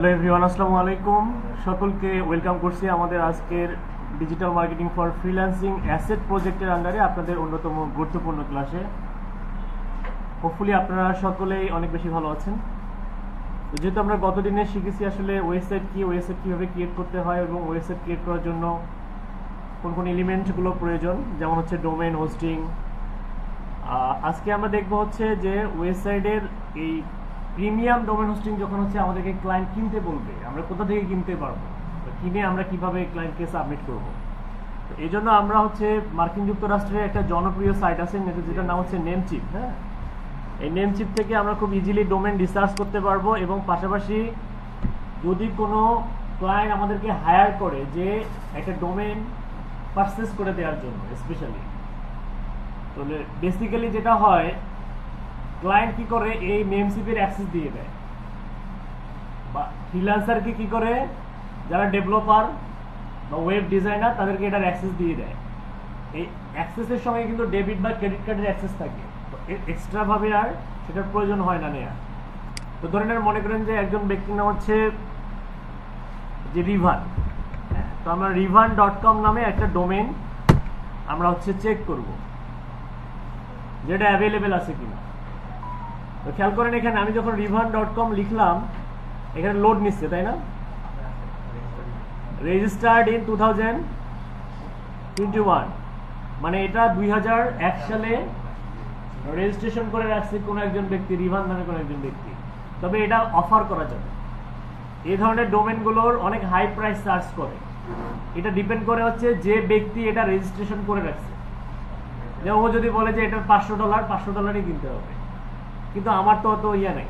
Hello everyone, আসসালামু আলাইকুম। সকলকে ওয়েলকাম করছি আমাদের আজকের digital marketing for freelancing asset প্রজেক্টের আন্ডারে আপনাদের অন্যতম গুরুত্বপূর্ণ ক্লাসে। হোপফুলি আপনারা সকলেই অনেক বেশি ভালো আছেন। তো যেহেতু আমরা গতদিনে শিখেছি আসলে ওয়েবসাইট কীভাবে ক্রিয়েট করতে হয় এবং ওয়েবসাইট ক্রিয়েট করার জন্য কোন কোন এলিমেন্টগুলো প্রয়োজন, যেমন হচ্ছে ডোমেইন, হোস্টিং। আজকে আমরা দেখব হচ্ছে যে ওয়েবসাইটের এই প্রিমিয়াম ডোমেন হোস্টিং যখন হচ্ছে আমাদেরকে ক্লায়েন্ট কিনতে বলবে, আমরা কোথা থেকে কিনতে পারবো, কিনে আমরা কিভাবে ক্লায়েন্টকে সাবমিট করব। তো এই জন্য আমরা হচ্ছে মার্কিন যুক্তরাষ্ট্রের একটা জনপ্রিয় সাইট আছে যেটার নাম হচ্ছে নেমচিপ। হ্যাঁ, এই নেমচিপ থেকে আমরা খুব ইজিলি ডোমেন রিসার্চ করতে পারবো এবং পাশাপাশি যদি কোনো ক্লায়েন্ট আমাদেরকে হায়ার করে যে একটা ডোমেন পারচেস করে দেওয়ার জন্য স্পেশালি, তাহলে বেসিক্যালি যেটা হয়, ক্লায়েন্ট কি করে এই নেমচিপের অ্যাক্সেস দিয়ে দেয়, বা ফ্রিল্যান্সারকে কি করে, যারা ডেভেলপার বা ওয়েব ডিজাইনার তাদেরকে এটার অ্যাক্সেস দিয়ে দেয়। এই অ্যাক্সেসের সঙ্গে কিন্তু ডেবিট বা ক্রেডিট কার্ডের অ্যাক্সেস থাকে, তো এক্সট্রা ভাবে আর সেটার প্রয়োজন হয় না নেয়া। তো ধরে নেন, মনে করেন যে একজন ব্যক্তির নাম হচ্ছে যে রিভান। তো আমরা rivan.com নামে একটা ডোমেন আমরা হচ্ছে চেক করব যেটা অ্যাভেলেবেল আছে কিনা। তো খেয়াল করেন, এখানে আমি যখন rivan.com লিখলাম, এখানে লোড নিচ্ছে, তাই না? রেজিস্টার্ড ইন 2021, মানে এটা 2001 সালে রেজিস্ট্রেশন করে রাখছে কোনো একজন ব্যক্তি, রিভান নামে কোনো একজন ব্যক্তি। তবে এটা অফার করা যাবে। এই ধরনের ডোমেনগুলোর অনেক হাই প্রাইস চার্জ করে। এটা ডিপেন্ড করে হচ্ছে যে ব্যক্তি এটা রেজিস্ট্রেশন করে রাখছে। যে ও যদি বলে যে এটা $500 কিনতে হবে, কিন্তু আমার তো অত ইয়ে নেই।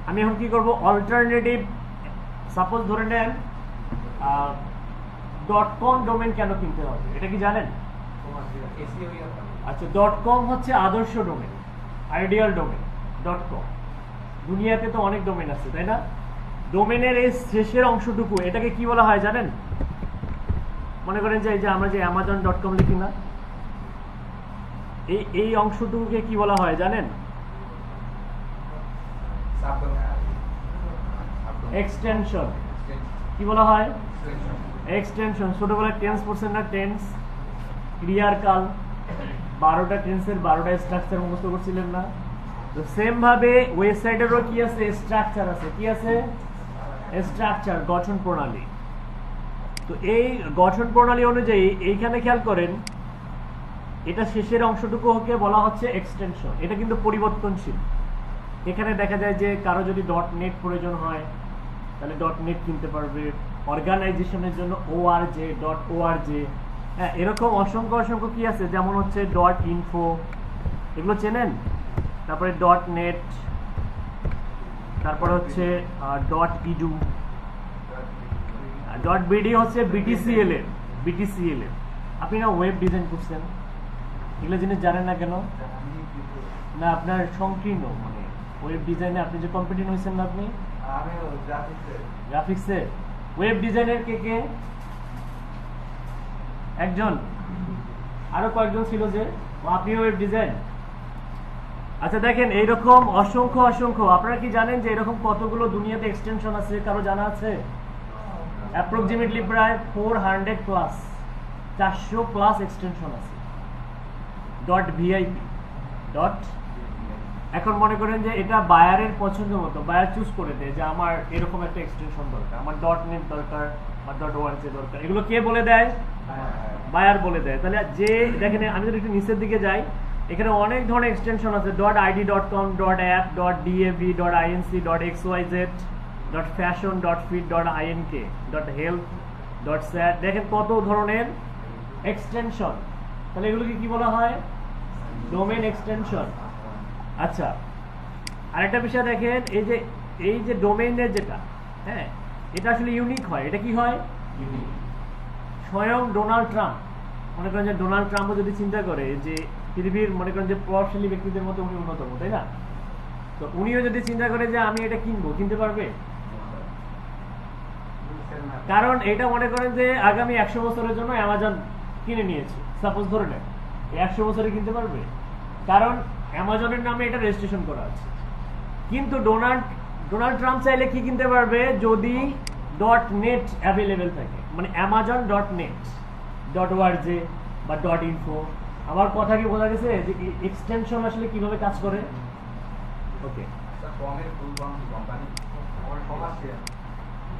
আমি এখন কি করব, অল্টারনেটিভ, সাপোজ ধরে নেন .com ডোমেন কেন কিনতে হবে, এটা কি জানেন? আচ্ছা, .com হচ্ছে আদর্শ ডোমেন, আইডিয়াল ডোমেন। .com দুনিয়াতে তো অনেক ডোমেন আছে, তাই না? ডোমেনের এই শেষের অংশটুকু, এটাকে কি বলা হয় জানেন? মনে করেন যে আমরা যে amazon.com লিখি না, এই অংশটুকুকে কি বলা হয় জানেন? এক্সটেনশন। কি বলা হয়? এক্সটেনশন। ছোটবেলায় টেন্স পড়ছেন না? টেন্স, ক্রিয়ার কাল, 12টা টেন্সের 12টা স্ট্রাকচার মুখস্থ করছিলেন না? তো সেম ভাবে ওয়েবসাইটেরও কি আছে, স্ট্রাকচার আছে। কি আছে? স্ট্রাকচার, গঠন প্রণালী। তো এই গঠন প্রণালী অনুযায়ী এইখানে খেয়াল করেন, এটা শেষের অংশটুকুকে বলা হচ্ছে এক্সটেনশন। এটা কিন্তু পরিবর্তনশীল। এখানে দেখা যায় যে কারো যদি .net প্রয়োজন হয় তাহলে .net কিনতে পারবে, অর্গানাইজেশনের জন্য .org, হ্যাঁ, এরকম অসংখ্য কি আছে, যেমন হচ্ছে .info, এগুলো চেনেন? তারপরে .net, তারপরে হচ্ছে .edu, .bd হচ্ছে BTCL এর। আপনি না ওয়েব ডিজাইন করছেন, এগুলো জিনিস জানেন না কেন? না, আপনার সংকীর্ণ, মানে ওয়েব ডিজাইনে আপনি যে কম্পিটিশন হয়েছেন না, আপনি গ্রাফিক্সে ওয়েব ডিজাইনের কে একজন, আরো কয়েকজন ছিল যে, আপনি ওয়েব ডিজাইন। আচ্ছা দেখেন, এইরকম অসংখ্য। আপনারা কি জানেন যে এরকম কতগুলো দুনিয়াতে এক্সটেনশন আছে? কারো জানা আছে? অ্যাপ্রক্সিমেটলি প্রায় 400+ এক্সটেনশন আছে। .vip এখন মনে করেন যে এটা বায়ারের পছন্দ মতো, বায়ার চুজ করে দেয় যে আমার এরকম একটা এক্সটেনশন দরকার, আমার .net দরকার, আমার .org দরকার। এগুলো কে বলে দেয়? বায়ার বলে দেয়। তাহলে যে দেখেন, আমি যদি একটু নিচের দিকে যাই, এখানে অনেক ধরনের এক্সটেনশন আছে। .id.com, .app, .dav, .inc, .xyz, .fashion, .fit, .ink, .health, .sat, দেখেন কত ধরনের এক্সটেনশন। তাহলে এগুলোকে কি বলা হয়? Domain extension. আচ্ছা, আরেকটা বিষয় দেখেন, এই যে ডোমেইনের যেটা, হ্যাঁ, এটা আসলে ইউনিক হয়। এটা কি হয়? স্বয়ং ডোনাল্ড ট্রাম্প, মনে করেন যে ডোনাল্ড ট্রাম্পও যদি চিন্তা করে যে পৃথিবীর মনে করেন যে প্রভাবশালী ব্যক্তিদের মধ্যে উনি অন্যতম, তাই না? তো উনিও যদি চিন্তা করে যে আমি এটা কিনতে পারবে? কারণ এটা মনে করেন যে আগামী 100 বছরের জন্য অ্যামাজন কিনে নিয়েছে, সাপোজ ধরে নেন, 100 বছরে কিনতে পারবে? কারণ অ্যামাজনের নামে এটা রেজিস্ট্রেশন করা আছে। কিন্তু ডোনাল্ড ট্রাম্প চাইলে কি কিনতে পারবে যদি .net অ্যাভেলেবেল থাকে, মানে amazon.net .org বা .info। আমার কথা কি বোঝা গেছে যে এক্সটেনশন আসলে কিভাবে কাজ করে? ওকে,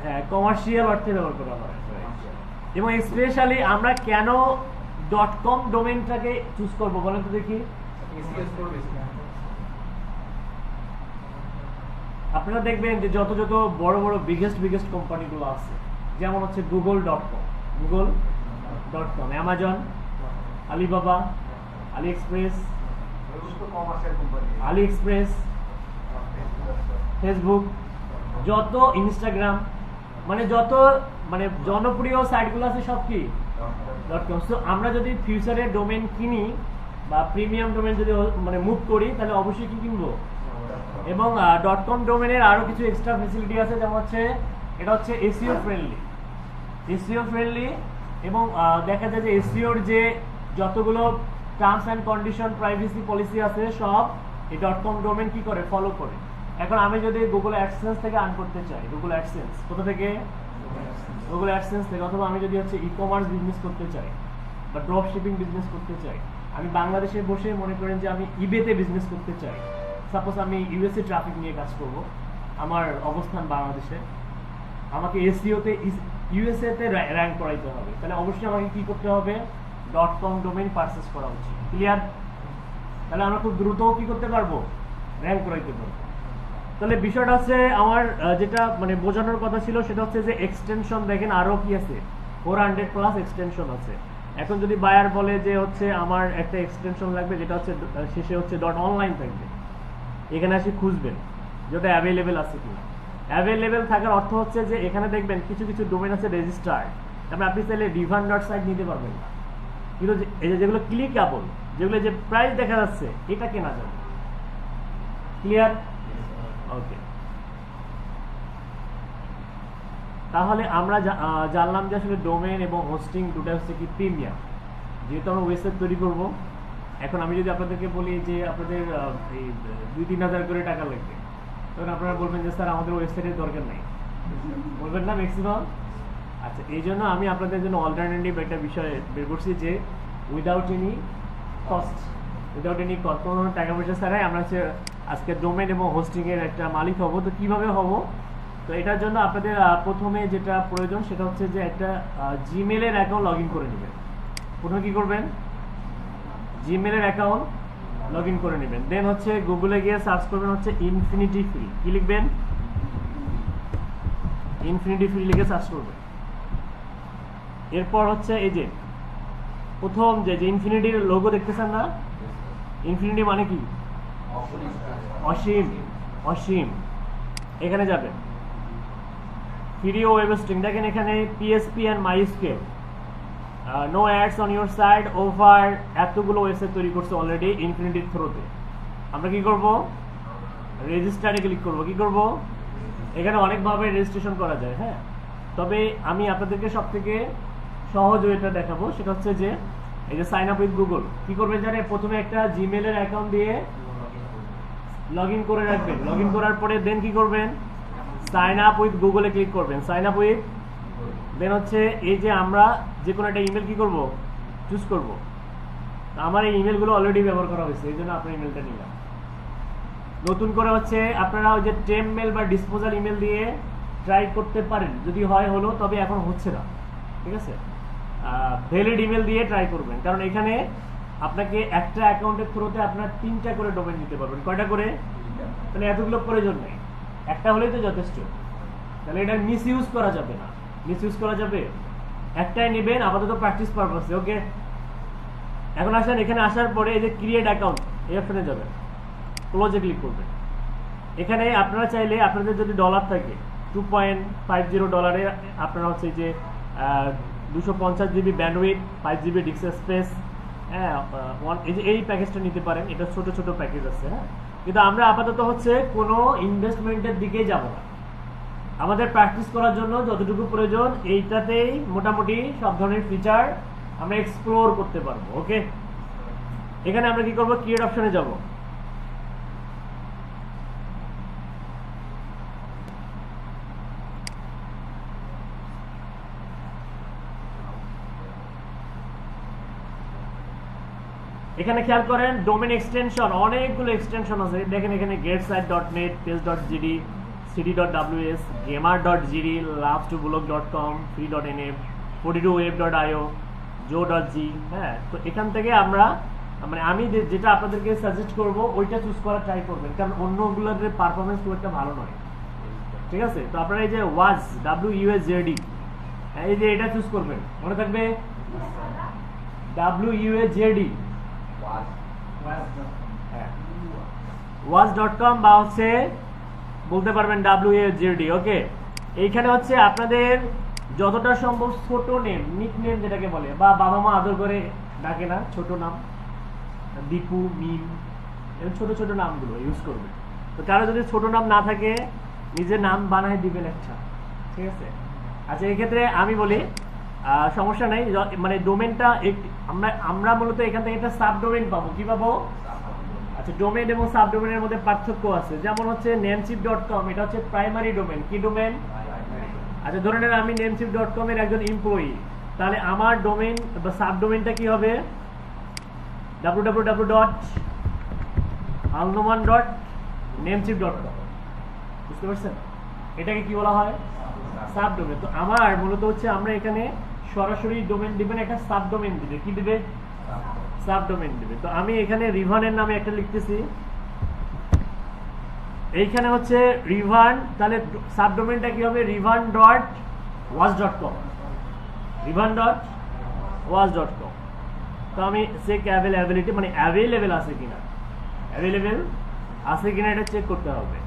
হ্যাঁ, কমার্শিয়াল অর্থে ব্যবহার করা হয়। এবং স্পেশালি আমরা কেন .com ডোমেইনটাকে চুজ করব বলেন তো দেখি। আপনারা দেখবেন যে যত যত বড় বড় বিগেস্ট কোম্পানিগুলো আছে, যেমন হচ্ছে google.com, Amazon, Alibaba, AliExpress, Facebook, যত ইনস্টাগ্রাম, মানে যত মানে জনপ্রিয় সাইটগুলো আছে সব কি .com। সো আমরা যদি ফিউচারে ডোমেইন কিনি বা প্রিমিয়াম ডোমেইন যদি মানে মুভ করি, তাহলে অবশ্যই কি কিনবো। এবং .com ডোমেইনের আরো কিছু এক্সট্রা ফ্যাসিলিটি আছে, যেমন হচ্ছে এটা হচ্ছে এসইও ফ্রেন্ডলি এবং দেখা যায় যে এসইওর যে যতগুলো terms and condition, privacy policy আছে সব এই .com ডোমেইন কি করে, ফলো করে। এখন আমি যদি গুগল অ্যাডসেন্স থেকে আর্ন করতে চাই, গুগল অ্যাডসেন্স কোথা থেকে, গুগল অ্যাডসেন্স থেকে, অথবা আমি যদি হচ্ছে ই-কমার্স বিজনেস করতে চাই বা ড্রপ শিপিং বিজনেস করতে চাই, আমি বাংলাদেশে বসে মনে করেন যে আমি ইবেতে বিজনেস করতে চাই, সাপোজ আমি ইউএসএ ট্রাফিক নিয়ে কাজ করব, আমার অবস্থান বাংলাদেশে, আমাকে এসইওতে ইউএসএ তে র্যাঙ্ক করাইতে হবে, তাহলে অবশ্যই আমাকে কি করতে হবে, .com ডোমেইন পারচেজ করা উচিত। ক্লিয়ার? তাহলে আমরা খুব দ্রুত কি করতে পারবো, র্যাঙ্ক করাইতে পারবো। তাহলে বিষয়টা হচ্ছে আমার যেটা মানে বোঝানোর কথা ছিল সেটা হচ্ছে যে এক্সটেনশন দেখেন আরো কি আছে, 400+ এক্সটেনশন আছে। এখন যদি বায়ার বলে যে হচ্ছে আমার একটা এক্সটেনশন লাগবে যেটা হচ্ছে শেষে হচ্ছে .online থাকবে, এখানে এসে খুঁজবেন যেটা অ্যাভেলেবেল আছে কিনা। অ্যাভেলেবেল থাকার অর্থ হচ্ছে যে এখানে দেখবেন কিছু কিছু ডোমেইন আছে রেজিস্টার্ড, তারপরে আপনি চাইলে divan.site নিতে পারবেন না, কিন্তু যেগুলো ক্লিকেবল, যেগুলো যে প্রাইস দেখা যাচ্ছে, এটা কেনা যাবে। ক্লিয়ার? ওকে, তাহলে আমরা জানলাম যে আসলে ডোমেইন এবং হোস্টিং দুটো হচ্ছে কি প্রিমিয়াম। যেহেতু আমরা ওয়েবসাইট তৈরি করব, এখন আমি যদি আপনাদেরকে বলি যে আপনাদের এই 2-3 হাজার করে টাকা লাগবে, তখন আপনারা বলবেন যে স্যার আমাদের ওয়েবসাইটের দরকার নেই, বলবেন না ম্যাক্সিমাম। আচ্ছা, এই জন্য আমি আপনাদের জন্য অল্টারনেটিভ একটা বিষয় বের করছি যে উইদাউট এনি কস্ট, কোনো টাকা পয়সা ছাড়াই আমরা হচ্ছে আজকে ডোমেইন এবং হোস্টিং এর একটা মালিক হব। তো কিভাবে হব? তো এটার জন্য আপনাদের প্রথমে যেটা প্রয়োজন সেটা হচ্ছে যে একটা জিমেইলের অ্যাকাউন্ট লগ ইন করে নেবেন। প্রথমে কি করবেন, জিমেইলের অ্যাকাউন্ট লগ ইন করে নেবেন। দেন হচ্ছে গুগলে গিয়ে সার্চ করবেন হচ্ছে ইনফিনিটি ফ্রি, কি লিখবেন, ইনফিনিটি ফ্রি লিখে সার্চ করবেন। এরপর হচ্ছে এই যে প্রথম যে ইনফিনিটির লোগো দেখতেছেন না, ইনফিনিটি মানে কি, অসীম, এখানে যাবেন। ফ্রি ওয়েব হোস্টিং দেখেন এখানে PHP and MySQL, no ads on your side, over এতগুলো ওয়েবসাইট তৈরি করছে অলরেডি ইনফিনিটির থ্রুতে। আমরা কি করব, রেজিস্টারে ক্লিক করব। কি করব, এখানে অনেকভাবে রেজিস্ট্রেশন করা যায়, হ্যাঁ, তবে আমি আপনাদেরকে সব থেকে সহজ ওয়েটা দেখাবো, সেটা হচ্ছে যে এই যে সাইন আপ উইথ গুগল। কি করবেন জানেন, প্রথমে একটা জিমেইলের অ্যাকাউন্ট দিয়ে লগ ইন করে রাখবেন। লগ ইন করার পরে দেন কি করবেন, সাইন আপ উইথ গুগলে ক্লিক করবেন। সাইন আপ উইথ, দেন হচ্ছে এই যে আমরা যে কোনো একটা ইমেল কি করব, চুজ করব। আমার এই ইমেলগুলো অলরেডি ব্যবহার করা হয়েছে, এই জন্য আপনার ইমেলটা নিলাম। নতুন করে হচ্ছে আপনারা ওই যে টেম মেল বা ডিসপোজাল ইমেল দিয়ে ট্রাই করতে পারেন, যদি হয় হলো, তবে এখন হচ্ছে না, ঠিক আছে। ভ্যালিড ইমেল দিয়ে ট্রাই করবেন, কারণ এখানে আপনাকে একটা অ্যাকাউন্টের থ্রুতে আপনার 3টা করে ডোমেইন নিতে পারবেন। কয়টা করে, তাহলে এতগুলো প্রয়োজন নেই, একটা হলেই তো যথেষ্ট। তাহলে এটা মিসইউজ করা যাবে না, মিসইউজ করা যাবে, একটাই নেবেন আপাতত প্র্যাকটিস পারপাসে। ওকে, এখন আসেন, এখানে আসার পরে এই যে ক্রিয়েট অ্যাকাউন্ট এই অপশনে যাবেন, ক্লোজে ক্লিক করবেন। এখানে আপনারা চাইলে আপনাদের যদি ডলার থাকে 2.50 ডলারে আপনারা হচ্ছে যে 250 GB bandwidth, 5 GB disk space, হ্যাঁ, এই প্যাকেজটা নিতে পারেন। এটা ছোট ছোট প্যাকেজ আছে, হ্যাঁ, কিন্তু আমরা আপাতত হচ্ছে কোনো ইনভেস্টমেন্টের দিকে যাব না। আমাদের প্র্যাকটিস করার জন্য যতটুকু প্রয়োজন এইটাতেই মোটামুটি সব ধরনের ফিচার আমরা এক্সপ্লোর করতে পারবো। ওকে, এখানে আমরা কি করব, ক্রিয়েট অপশনে যাব। এখানে খেয়াল করেন ডোমেন এক্সটেনশন, অনেকগুলো এক্সটেনশন আছে। দেখেন এখানে getsite.net, page.gd, cd.ws, gamer.gd, loves2blog.com, free.nf, 42web.io, jo.g। হ্যাঁ, তো এখান থেকে আমরা মানে আমি যেটা আপনাদেরকে সাজেস্ট করব ওইটা চুজ করা ট্রাই করবেন, কারণ অন্যগুলোর পারফরমেন্স খুব একটা ভালো নয়। ঠিক আছে, তো আপনারা এই যে ওয়াজ WUAZD, এই যে এটা চুজ করবেন, মনে থাকবে WUAZD was.com বা হচ্ছে বলতে পারবেন WUAZD। ওকে, এইখানে হচ্ছে আপনাদের যতটা সম্ভব ছোট নেম, নিক নেম যেটাকে বলে, বা বাবা মা আদর করে ডাকে না, ছোট নাম, দীপু, মিম, এরকম ছোট ছোট নামগুলো ইউজ করবেন। তো কারো যদি ছোট নাম না থাকে নিজের নাম বানায় দিবেন একটা। ঠিক আছে, আচ্ছা এক্ষেত্রে আমি বলি সমস্যা নাই, মানে ডোমেনটা আমরা মূলত এখান থেকে একটা সাব ডোমেন পাবো। কি পাবো? আচ্ছা, ডোমেন এবং সাব ডোমেনের মধ্যে পার্থক্য আছে। যেমন হচ্ছে namecheap.com, এটা হচ্ছে প্রাইমারি ডোমেন। কি ডোমেন? আচ্ছা ধরে নেন আমি namecheap.com এর একজন এমপ্লয়ি, তাহলে আমার ডোমেন বা সাব ডোমেনটা কি হবে? www.alnoman.namecheap.com। বুঝতে পারছেন? এটাকে কি বলা হয়? Sub domain. তো আমার মূলত হচ্ছে আমরা এখানে সরাসরি ডোমেন দিবেন, একটা সাব ডোমেন দিবে। কি দিবে? সাব ডোমেন দিবে। তো আমি এখানে রিভানের নামে একটা লিখতেছি, এইখানে হচ্ছে রিভান, তাহলে সাব ডোমেনটা কি হবে? rivan.was.com, rivan.was.com। তো আমি চেক অ্যাভেলেবিলিটি, মানে অ্যাভেলেবেল আছে কিনা, অ্যাভেলেবেল আছে কিনা এটা চেক করতে হবে।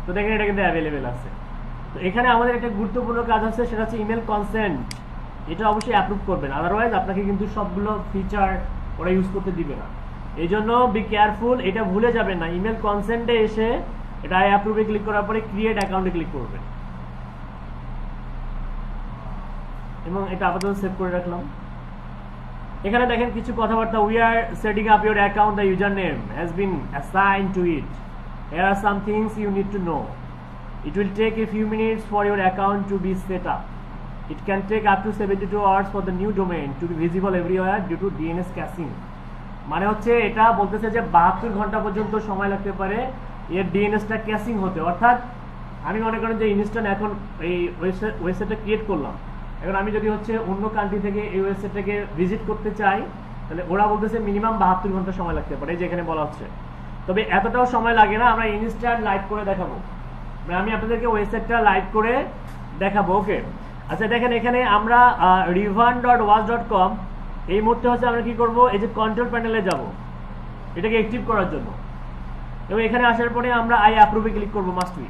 তো দেখেন এটা কিন্তু অ্যাভেলেবেল আছে। তো এখানে আমাদের একটা গুরুত্বপূর্ণ কাজ আছে, সেটা হচ্ছে ইমেল কনসেন্ট। এটা অবশ্যই অ্যাপ্রুভ করবেন, আদারওয়াইজ আপনাকে কিন্তু সবগুলো ফিচার ওরা ইউজ করতে দিবে না। এই জন্য বি কেয়ারফুল, এটা ভুলে যাবেন না। ইমেল কনসেন্টে এসে এটা আই অ্যাপ্রুভে ক্লিক করার পরে ক্রিয়েট অ্যাকাউন্টে ক্লিক করবেন, এবং এটা আপাতত সেভ করে রাখলাম। এখানে দেখেন কিছু কথাবার্তা, we are setting up your account, the user name has been assigned to it, here are some things you need to know, it will take a few minutes for your account to be set up, it can take up to 72 hours for the new domain to be visible everywhere due to DNS caching। মানে হচ্ছে এটা বলতেছে যে 72 ঘন্টা পর্যন্ত সময় লাগতে পারে এর ডিএনএসটা ক্যাশিং হতে। অর্থাৎ আমি মনে করেন যে ইনস্ট্যান্ট এখন এই ওয়েবসাইটটা ক্রিয়েট করলাম, এখন আমি যদি হচ্ছে অন্য কান্ট্রি থেকে এই ওয়েবসাইটটাকে ভিজিট করতে চাই, তাহলে ওরা বলতেছে মিনিমাম 72 ঘন্টা সময় লাগতে পারে, যেখানে বলা হচ্ছে। তবে এতটাও সময় লাগে না, আমরা ইনস্ট্যান্ট লাইভ করে দেখাবো, আমি আপনাদেরকে ওয়েবসাইটটা লাইভ করে দেখাবো। ওকে, আচ্ছা দেখেন এখানে আমরা rivan.was.com, এই মুহূর্তে হচ্ছে আমরা কি করব, এই যে কন্ট্রোল প্যানেলে যাব এটাকে অ্যাক্টিভ করার জন্য, এবং এখানে আসার পরে আমরা আই অ্যাপ্রুভে ক্লিক করব, must be.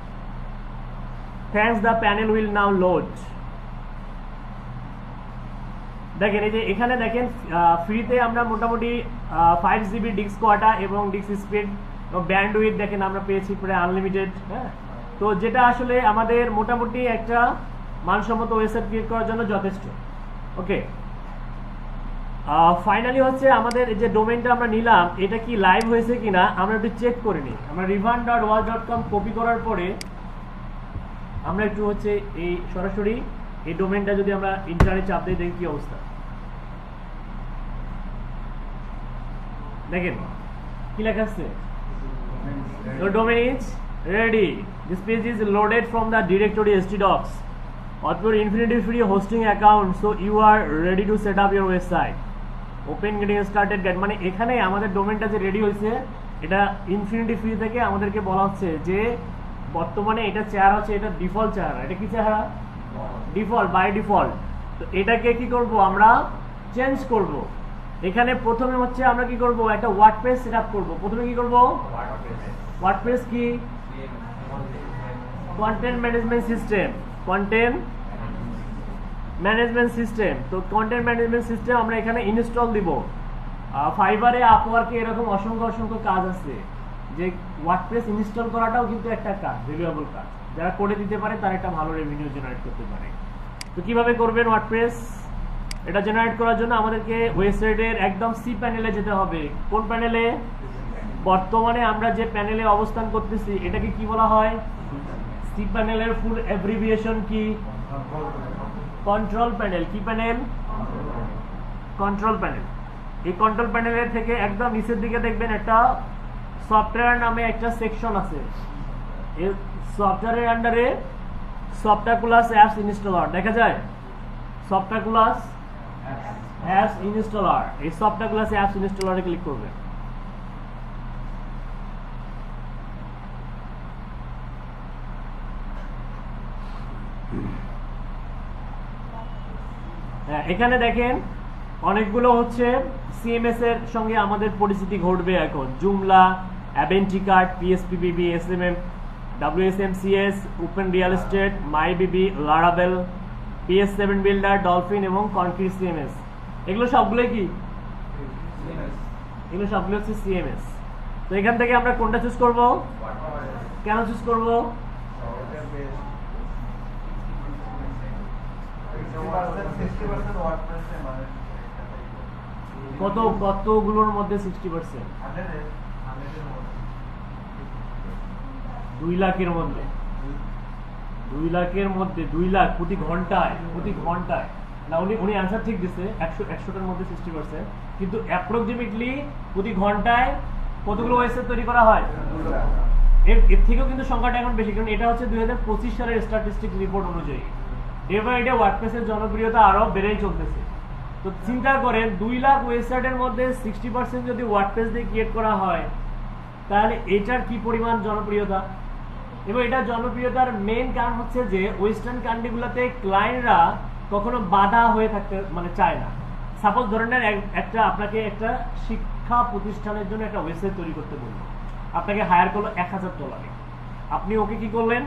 Thanks, the panel will now load. দেখেন এই যে এখানে দেখেন ফ্রিতে আমরা মোটামুটি 5 GB ডিস্ক কোয়াটা এবং ডিস্ক স্পিড এবং ব্যান্ডউইথ দেখেন আমরা পেয়েছি প্রায় আনলিমিটেড। হ্যাঁ, তো যেটা আসলে আমাদের মোটামুটি একটা মানসম্মত ওয়েবসাইট ক্রিয়েট করার জন্য যথেষ্ট। ওকে, ফাইনালি হচ্ছে আমাদের যে ডোমেইনটা আমরা নিলাম এটা কি লাইভ হয়েছে কিনা আমরা একটু চেক করে নিই। আমরা rivan.was.com কপি করার পরে আমরা একটু হচ্ছে এই সরাসরি এই ডোমেইনটা যদি আমরা ইন্টারনে চাপ দিই, দেখি কি অবস্থা। দেখেন কি লেখা আছে, your domain is ready, this page is loaded from the directory htdocs of your infinity free hosting account, so you are ready to set up your website, open getting started get। মানে এখানে আমাদের ডোমেইনটা যে ready হয়েছে এটা infinity free থেকে আমাদেরকে বলা হচ্ছে যে বর্তমানে এটা চেহারা হচ্ছে, এটা ডিফল্ট চেহারা। এটা কি চেহারা? Default, by default. তো এটাকে কি করব, আমরা চেঞ্জ করব। এখানে প্রথমে হচ্ছে আমরা কি করব, একটা ওয়ার্ডপ্রেস সেটআপ করব। প্রথমে কি করব, ওয়ার্ডপ্রেস কি content management system, content management system. তো কন্টেন্ট ম্যানেজমেন্ট সিস্টেম আমরা এখানে ইনস্টল দিব। ফাইবারে, আপওয়ার্কে এরকম অসংখ্য অসংখ্য কাজ আছে, যে ওয়ার্ডপ্রেস ইনস্টল করাটাও কিন্তু একটা কাজ, ভ্যালুয়েবল কাজ। যারা করে দিতে পারে তারা একটা ভালো রেভিনিউ জেনারেট করতে পারে। তো কিভাবে করবেন ওয়ার্ডপ্রেস? এটা জেনারেট করার জন্য আমাদেরকে ওয়েবসাইটের একদম সি প্যানেলে যেতে হবে। কোন প্যানেলে? বর্তমানে আমরা যে প্যানেলে অবস্থান করতেছি এটাকে কি বলা হয়? সি প্যানেলের ফুল অ্যাব্রিভিয়েশন কি? Control panel. কি প্যানেল? Control panel. এই কন্ট্রোল প্যানেলের থেকে একদম নিচের দিকে দেখবেন একটা সফটওয়্যার নামে একটা সেকশন আছে। এই সফটওয়্যারের আন্ডারে সফটওয়্যার ক্লাস অ্যাপস ইনস্টলার দেখা যায়। সফটওয়্যার ক্লাস অ্যাপস ইনস্টলার, এই সফটওয়্যার ক্লাস অ্যাপস ইনস্টলারে ক্লিক করবেন। এখানে দেখেন অনেকগুলো হচ্ছে সিএমএস এর সঙ্গে আমাদের পরিচিতি ঘটবে এখন। জুমলা, অ্যাভেন্টিকার্ড, PSPBB, SMM, WSMCS, open real estate, MyBB, লারাবেল, PS7 বিল্ডার, ডলফিন এবং কনক্রিট সিএমএস। এগুলো সবগুলোই কি? এগুলো সবগুলো হচ্ছে সিএমএস। তো এখান থেকে আমরা কোনটা চুজ করব? কেন চুজ করব? কতগুলোর মধ্যে 60%? 2 লাখের মধ্যে। 2 লাখের মধ্যে 2 লাখ প্রতি ঘন্টায় না, উনি আনসার ঠিক দিচ্ছে 100টার মধ্যে 60%, কিন্তু অ্যাপ্রক্সিমেটলি প্রতি ঘন্টায় কতগুলো ওয়েবসাইট তৈরি করা হয়? এর থেকেও কিন্তু সংখ্যাটা এখন বেশি, কারণ এটা হচ্ছে 2025 সালের স্ট্যাটিস্টিক রিপোর্ট অনুযায়ী। ডে বাই ডে ওয়ার্ডপ্রেসের জনপ্রিয়তা আরো বেড়েই চলতেছে। তো চিন্তা করেন 2 লাখ ওয়েবসাইটের মধ্যে 60% যদি ওয়ার্ডপ্রেস দিয়ে ক্রিয়েট করা হয়, তাহলে এটার কি পরিমাণ জনপ্রিয়তা। এবং এটা জনপ্রিয়তার মেইন কারণ হচ্ছে যে ওয়েস্টার্ন কান্ট্রিগুলোতে ক্লায়েন্টরা কখনো বাধা হয়ে থাকতে চায় না। সাপোজ ধরেন একটা আপনাকে একটা শিক্ষা প্রতিষ্ঠানের জন্য একটা ওয়েবসাইট তৈরি করতে বলল, আপনাকে হায়ার করলো $1000, আপনি ওকে কি করলেন?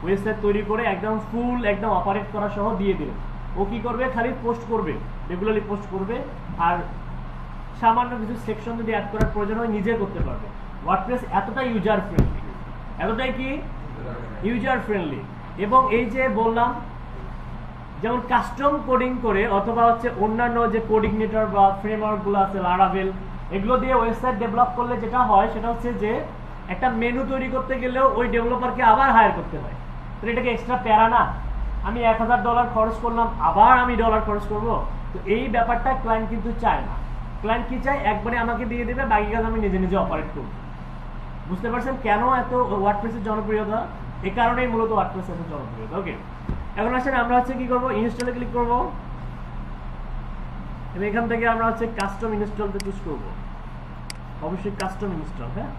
ওয়েবসাইট তৈরি করে একদম ফুল একদম অপারেট করা সহ দিয়ে দিলেন। ও কি করবে? খালি পোস্ট করবে, রেগুলারলি পোস্ট করবে, আর সামান্য কিছু সেকশন যদি অ্যাড করার প্রয়োজন হয় নিজে করতে পারবে। ওয়ার্ডপ্রেস এতটাই ইউজার ফ্রেন্ডলি, এতটাই কি ইউজার ফ্রেন্ডলি। এবং এই যে বললাম, যেমন কাস্টম কোডিং করে অথবা হচ্ছে অন্যান্য যে কোডিনেটর বা ফ্রেমওয়ার্কগুলো আছে, লারাভেল, এগুলো দিয়ে ওয়েবসাইট ডেভেলপ করলে যেটা হয় সেটা হচ্ছে যে একটা মেনু তৈরি করতে গেলেও ওই ডেভেলপারকে আবার হায়ার করতে হয়। তো এটাকে এক্সট্রা প্যারা না? আমি $1000 খরচ করলাম, আবার আমি ডলার খরচ করব? তো এই ব্যাপারটা ক্লায়েন্ট কিন্তু চায় না। ক্লায়েন্ট কি চায়? একবারে আমাকে দিয়ে দেবে, বাকি কাজ আমি নিজে নিজে অপারেট করব। বুঝতে পারছেন কেন এত ওয়ার্ডপ্রেসের জনপ্রিয়তা? এই কারণেই মূলত ওয়ার্ডপ্রেস এত জনপ্রিয়তা। ওকে, এখন আসেন আমরা হচ্ছে কি করব? ইনস্টলে ক্লিক করব, এবং এখান থেকে আমরা হচ্ছে কাস্টম ইনস্টলতে চুজ করব। অবশ্যই কাস্টম ইনস্টল। হ্যাঁ,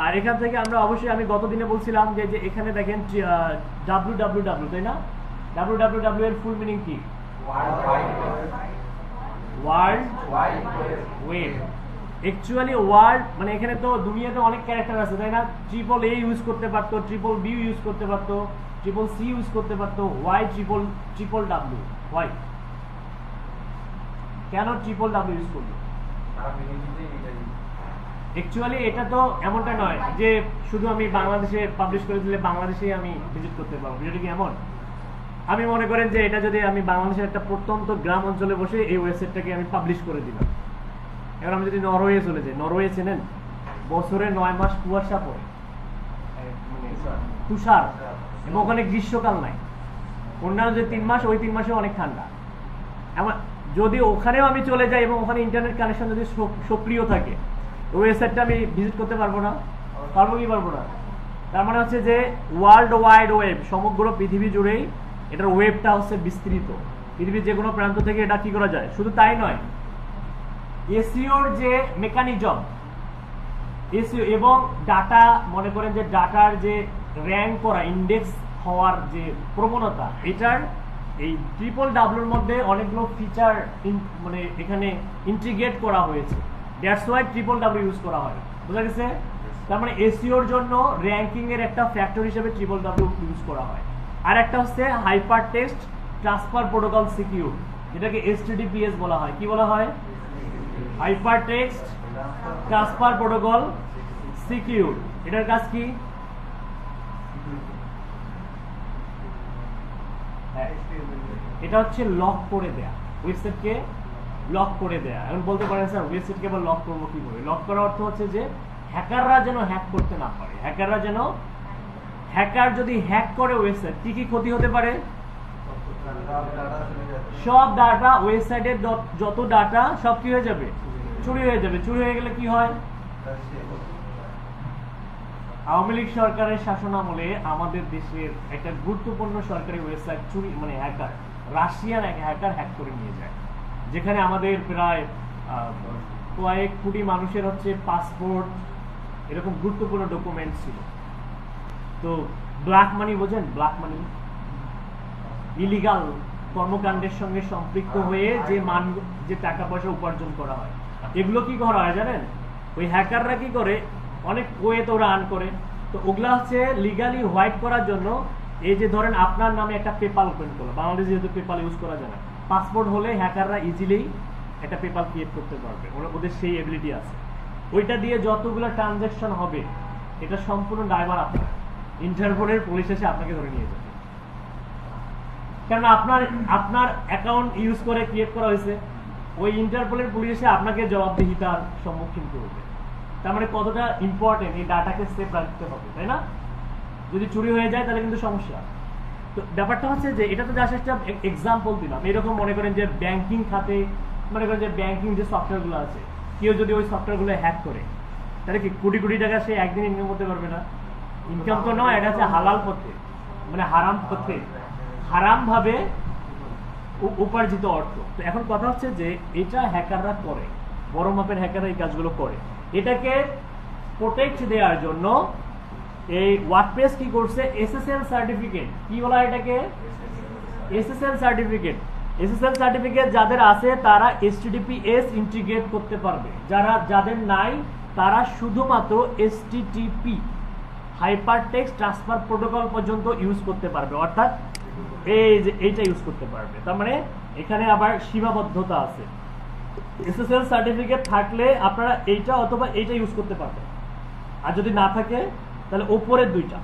আর এখান থেকে আমরা অবশ্যই, আমি গত দিনে বলছিলাম যে এখানে দেখেন www, তাই না? www এর ফুল মিনিং কি? World web. অ্যাকচুয়ালি ওয়ার্ল্ড এখানে তো দুনিয়াতে অনেক ক্যারেক্টার আছে, তাই না? AAA ইউজ করতে পারতো, BBB ইউজ করতে পারতো, CCC ইউজ করতে পারতো, WWW। হোয়াই? কেন BBB ইউজ করলো? অ্যাকচুয়ালি এটা তো এমনটা নয় যে শুধু আমি বাংলাদেশে পাবলিশ করে দিলে বাংলাদেশেই আমি ভিজিট করতে পারবো, এটা কি এমন? আমি মনে করেন যে এটা যদি আমি বাংলাদেশের একটা প্রত্যন্ত গ্রাম অঞ্চলে বসে এই ওয়েবসাইটটাকে আমি পাবলিশ করে দিলাম। এবার আমি যদি নরওয়ে চলে যাই, নরওয়ে চেনেন? বছরে 9 মাস কুয়াশা পড়ে, তুষার, এবং ওখানে গ্রীষ্মকাল নাই। অন্যান্য যে 3 মাস, ওই 3 মাসে অনেক ঠান্ডা। এমন যদি ওখানেও আমি চলে যাই এবং ওখানে ইন্টারনেট কানেকশন যদি সক্রিয় থাকে, ওয়েবসাইটটা আমি ভিজিট করতে পারবো না? পারবো কি পারবো না? তার মানে হচ্ছে যে ওয়ার্ল্ড ওয়াইড ওয়েব, সমগ্র পৃথিবী জুড়েই এটার ওয়েবটা হচ্ছে বিস্তৃত। পৃথিবীর যে কোনো প্রান্ত থেকে এটা কি করা যায়। শুধু তাই নয়, এসইওর যে মেকানিজম, এসইও এবং ডাটা, মনে করেন যে ডাটার যে র্যাঙ্ক করা, ইন্ডেক্স হওয়ার যে প্রবণতা, এটার এই WWW এর মধ্যে অনেকগুলো ফিচার এখানে ইন্টিগ্রেট করা হয়েছে। দ্যাটস ওয়াই WWW ইউজ করা হয়। বুঝা গেছে? তার মানে এসইওর জন্য র্যাঙ্কিং এর একটা ফ্যাক্টর হিসেবে WWW ইউজ করা হয়। আর একটা হচ্ছে hyper text transfer protocol secure, যেটাকে HTTPS বলা হয়। কি বলা হয়? Hyper text transfer protocol secure. এটার কাজ কি? এটা হচ্ছে লক করে দেয়া, ওয়েবসাইটকে লক করে দেয়া। এখন বলতে পারেন স্যার ওয়েবসাইটকে আবার লক করবো কি করে? লক করার অর্থ হচ্ছে যে হ্যাকাররা যেন হ্যাক করতে না পারে। হ্যাকার যদি হ্যাক করে ওয়েবসাইট, কি কি ক্ষতি হতে পারে? সব ডাটা, ওয়েবসাইটের যত ডাটা সব কি হয়ে যাবে? চুরি হয়ে যাবে। চুরি হয়ে গেলে কি হয়? আওয়ামী লীগ সরকারের শাসনামলে আমাদের দেশের একটা গুরুত্বপূর্ণ সরকারি ওয়েবসাইট চুরি, মানে হ্যাকার, রাশিয়ান এক হ্যাকার হ্যাক করে নিয়ে যায়, যেখানে আমাদের প্রায় কয়েক কোটি মানুষের হচ্ছে পাসপোর্ট, এরকম গুরুত্বপূর্ণ ডকুমেন্ট ছিল। তো ব্ল্যাক মানি বোঝেন? ব্ল্যাক মানি, ইলিগাল কর্মকাণ্ডের সঙ্গে সম্পৃক্ত হয়ে যে টাকা পয়সা উপার্জন করা হয়, এগুলো কি করা হয় জানেন? ওই হ্যাকাররা কি করে, অনেক ওয়েতে ওরা আর্ন করে। তো ওগুলা হচ্ছে লিগালি হোয়াইট করার জন্য, এই যে ধরেন আপনার নামে একটা পেপাল ওপেন করলো, বাংলাদেশে যেহেতু পেপাল ইউজ করা যায় না, পাসপোর্ট হলে হ্যাকাররা ইজিলি একটা পেপাল ক্রিয়েট করতে পারবে, ওদের সেই এবিলিটি আছে। ওইটা দিয়ে যতগুলো ট্রানজাকশন হবে এটা সম্পূর্ণ ড্রাইভার আপনার, ইন্টারপোলের পুলিশ এসে আপনাকে ধরে নিয়ে যাবে, কারণ আপনার অ্যাকাউন্ট ইউজ করে ক্রিয়েট করা হয়েছে। ওই ইন্টারপোলের পুলিশ এসে আপনাকে জবাবদিহিতার সম্মুখীন করবে। তার মানে কতটা ইম্পর্টেন্ট, এই ডাটাকে সেফ রাখতে হবে, তাই না? যদি চুরি হয়ে যায় তাহলে কিন্তু সমস্যা। তো ব্যাপারটা হচ্ছে যে এটা তো জাস্ট একটা এক্সাম্পল দিলাম। এরকম মনে করেন যে ব্যাংকিং খাতে, মনে করেন যে ব্যাংকিং যে সফটওয়্যারগুলো আছে, কেউ যদি ওই সফটওয়্যারগুলো হ্যাক করে, তাহলে কি কোটি কোটি টাকা সে একদিন ইনকাম করতে পারবে না? ইনকাম তো নয়, এটা হচ্ছে হালাল পথে, মানে হারাম পথে, হারাম ভাবে উপার্জিত অর্থ। তো এখন কথা হচ্ছে যে এটা হ্যাকাররা করে, বড় মাপের হ্যাকাররা এই কাজগুলো করে। এটাকে প্রোটেক্ট দেওয়ার জন্য এই ওয়ার্ডপ্রেস কি করছে, এসএসএল সার্টিফিকেট, কি বলা হয় এটাকে? SSL certificate. এসএসএল সার্টিফিকেট যাদের আছে তারা HTTPS ইন্টিগ্রেট করতে পারবে, যাদের নাই তারা শুধুমাত্র HTTP হাইপারটেক্সট ট্রান্সফার প্রোটোকল পর্যন্ত ইউজ করতে পারবে, অর্থাৎ এই যে এইটা ইউজ করতে পারবে। তার মানে এখানে আবার সীমাবদ্ধতা আছে। এসএসএল সার্টিফিকেট থাকলে আপনারা এইটা অথবা এইটা ইউজ করতে পারবেন, আর যদি না থাকে তাহলে ওপরের দুইটা।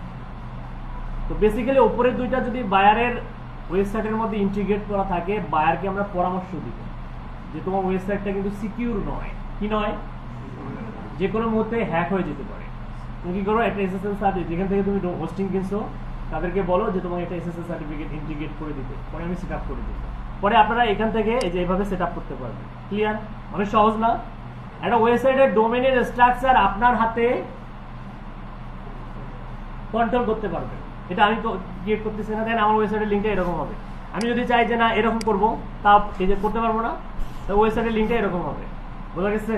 তো বেসিক্যালি ওপরের দুইটা যদি বায়ারের ওয়েবসাইটের মধ্যে ইন্টিগ্রেট করা থাকে, বায়ারকে আমরা পরামর্শ দিব যে তোমার ওয়েবসাইটটা কিন্তু সিকিউর নয়। কি নয়? যে কোনো মুহূর্তে হ্যাক হয়ে যেতে পারে। তুমি কি করো, একটা এসএসএল সার্টিফিকেট, যেখান থেকে তুমি হোস্টিং কিনছো তাদেরকে বলো যে তোমাকে একটা এসএসএল সার্টিফিকেট ইন্টিগ্রেট করে দিতে, পরে আমি সেট আপ করে দিব। পরে আপনারা এখান থেকে এই যে এইভাবে সেট আপ করতে পারবেন। ক্লিয়ার? অনেক সহজ না? একটা ওয়েবসাইটের ডোমেনের স্ট্রাকচার আপনার হাতে কন্ট্রোল করতে পারবেন। এটা আমি তো ক্রিয়েট করতেছি না, দেন আমার ওয়েবসাইটের লিঙ্কটা এরকম হবে। আমি যদি চাই যে না এরকম করবো, তা এই যে করতে পারবো না, তো ওয়েবসাইটের লিঙ্কটা এরকম হবে। বোঝা গেছে?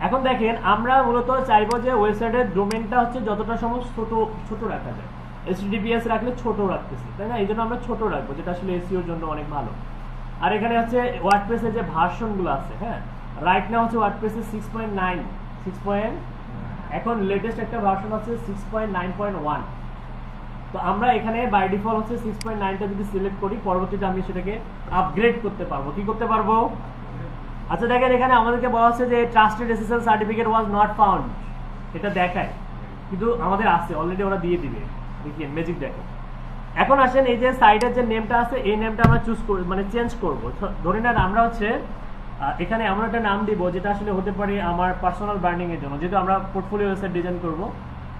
এখন দেখেন, আমরা মূলত চাইবো যে ওয়েবসাইটের ডোমেনটা হচ্ছে যতটা সম্ভব ছোট রাখা যায়। HTTPS রাখলে ছোট রাখতেছি, তাই না? এই জন্য আমরা ছোট রাখবো, যেটা আসলে এসইওর জন্য অনেক ভালো। আর এখানে হচ্ছে ওয়ার্ডপ্রেসের যে ভার্সনগুলো আছে, হ্যাঁ, রাইট নাও হচ্ছে ওয়ার্ডপ্রেসের 6.9 এখন লেটেস্ট একটা ভার্সন আছে 6.9.1। তো আমরা এখানে বাই ডিফল্ট হচ্ছে 6.9টা যদি সিলেক্ট করি, পরবর্তীতে আমি সেটাকে আপগ্রেড করতে পারবো। কি করতে পারবো? আচ্ছা দেখেন, এখানে আমাদেরকে বলা হচ্ছে যে trusted SSL certificate was not found, এটা দেখায়, কিন্তু আমাদের আছে অলরেডি, ওরা দিয়ে দিবে। দেখিয়ে ম্যাজিক দেখেন। এখন আসেন, এই যে সাইটের যে নেমটা আছে, এই নেমটা আমরা চুজ করব, মানে চেঞ্জ করব। ধরে নেন আমরা হচ্ছে এখানে এমন একটা নাম দিব যেটা আসলে হতে পারে আমার পার্সোনাল ব্র্যান্ডিং এর জন্য, যেহেতু আমরা পোর্টফোলিও ওয়েবসাইট ডিজাইন করব।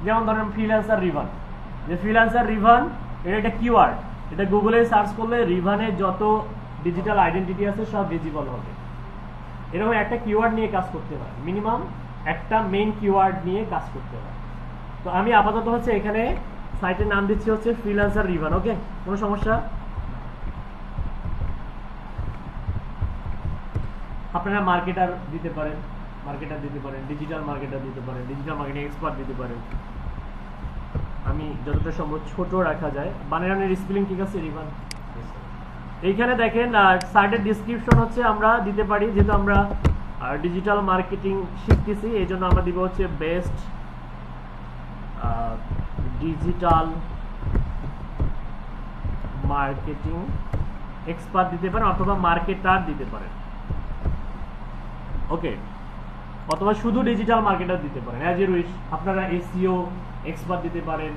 যেমন ধরেন ফ্রিল্যান্সার রিভান, যে ফ্রিল্যান্সার রিভান এটা একটা কিওয়ার্ড, এটা গুগলে সার্চ করলে রিভানের যত ডিজিটাল আইডেন্টিটি আছে সব ভিজিবল হবে। এরকম একটা কিওয়ার্ড নিয়ে কাজ করতে হয়, মিনিমাম একটা মেইন কিওয়ার্ড নিয়ে কাজ করতে হয়। তো আমি আপাতত হচ্ছে এখানে সাইটের নাম দিচ্ছি হচ্ছে ফ্রিল্যান্সার রিভান। ওকে, কোনো সমস্যা? আপনারা মার্কেটার দিতে পারেন, ডিজিটাল মার্কেটার দিতে পারেন, ডিজিটাল মার্কেটিং এক্সপার্ট দিতে পারেন। আমি যতটা সম্ভব ছোট রাখা যায়। বানানের স্পেলিং ঠিক আছে? রিভান। এইখানে দেখেন সাইটের ডেসক্রিপশন হচ্ছে আমরা দিতে পারি, যেহেতু আমরা ডিজিটাল মার্কেটিং শিখতেছি, এই জন্য আমরা দিব হচ্ছে বেস্ট ডিজিটাল মার্কেটিং এক্সপার্ট দিতে পারেন, অথবা মার্কেটার দিতে পারেন। ওকে, অথবা শুধু ডিজিটাল মার্কেটার দিতে পারেন, অ্যাজ ইউ উইশ। আপনারা এসইও এক্সপার্ট দিতে পারেন,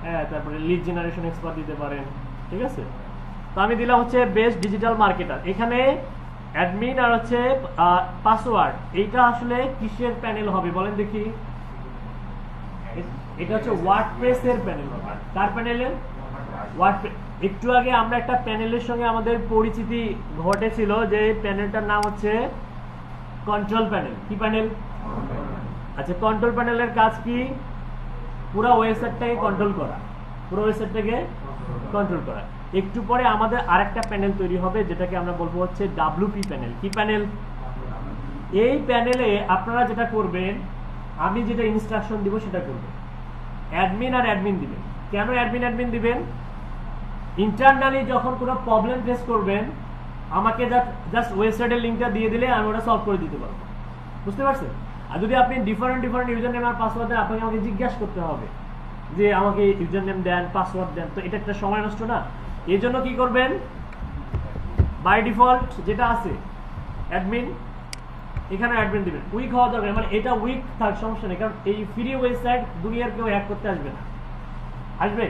হ্যাঁ, তারপরে লিড জেনারেশন এক্সপার্ট দিতে পারেন, ঠিক আছে? তো আমি দিলাম হচ্ছে বেস্ট ডিজিটাল মার্কেটার। এখানে অ্যাডমিন আর হচ্ছে পাসওয়ার্ড, এইটা আসলে কিসের প্যানেল হবে বলেন দেখি? এটা হচ্ছে ওয়ার্ডপ্রেস এর প্যানেল হবে। কার প্যানেলের? ওয়ার্ডপ্রেস। একটু আগে আমরা একটা প্যানেলের সঙ্গে আমাদের পরিচিতি ঘটেছিল, যে প্যানেলটার নাম হচ্ছে কন্ট্রোল প্যানেল। কি প্যানেল? আচ্ছা, কন্ট্রোল প্যানেলের কাজ কি? পুরো ওয়েবসাইটটাকে কন্ট্রোল করা, পুরো ওয়েবসাইটটাকে কন্ট্রোল করা। একটু পরে আমাদের আরেকটা প্যানেল তৈরি হবে যেটাকে আমরা বলবো হচ্ছে ডাব্লিউপি প্যানেল। কি প্যানেল? এই প্যানেলে আপনারা যেটা করবেন, আমি যেটা ইনস্ট্রাকশন দিব সেটা করবেন। অ্যাডমিন আর অ্যাডমিন দিবেন। কেন অ্যাডমিন দিবেন? ইন্টারনালি যখন কোনো প্রবলেম ফেস করবেন, আমাকে জাস্ট ওয়েবসাইটের লিঙ্কটা দিয়ে দিলে আমি ওটা সলভ করে দিতে পারবো। বুঝতে পারছেন? আর যদি আপনি ডিফারেন্ট ইউজার নেম আর পাসওয়ার্ড দেন, আপনাকে আমাকে জিজ্ঞাসা করতে হবে যে আমাকে ইউজার নেম দেন, পাসওয়ার্ড দেন, তো এটা একটা সময় নষ্ট না? এই জন্য কি করবেন, বাই ডিফল্ট যেটা আছে অ্যাডমিন, এখানে অ্যাডমিন দিবেন। উইক হওয়া দরকার, মানে এটা উইক থাক সমস্যা নেই, কারণ এই ফ্রি ওয়েবসাইট দুনিয়ার কেউ হ্যাক করতে আসবে না। আসবে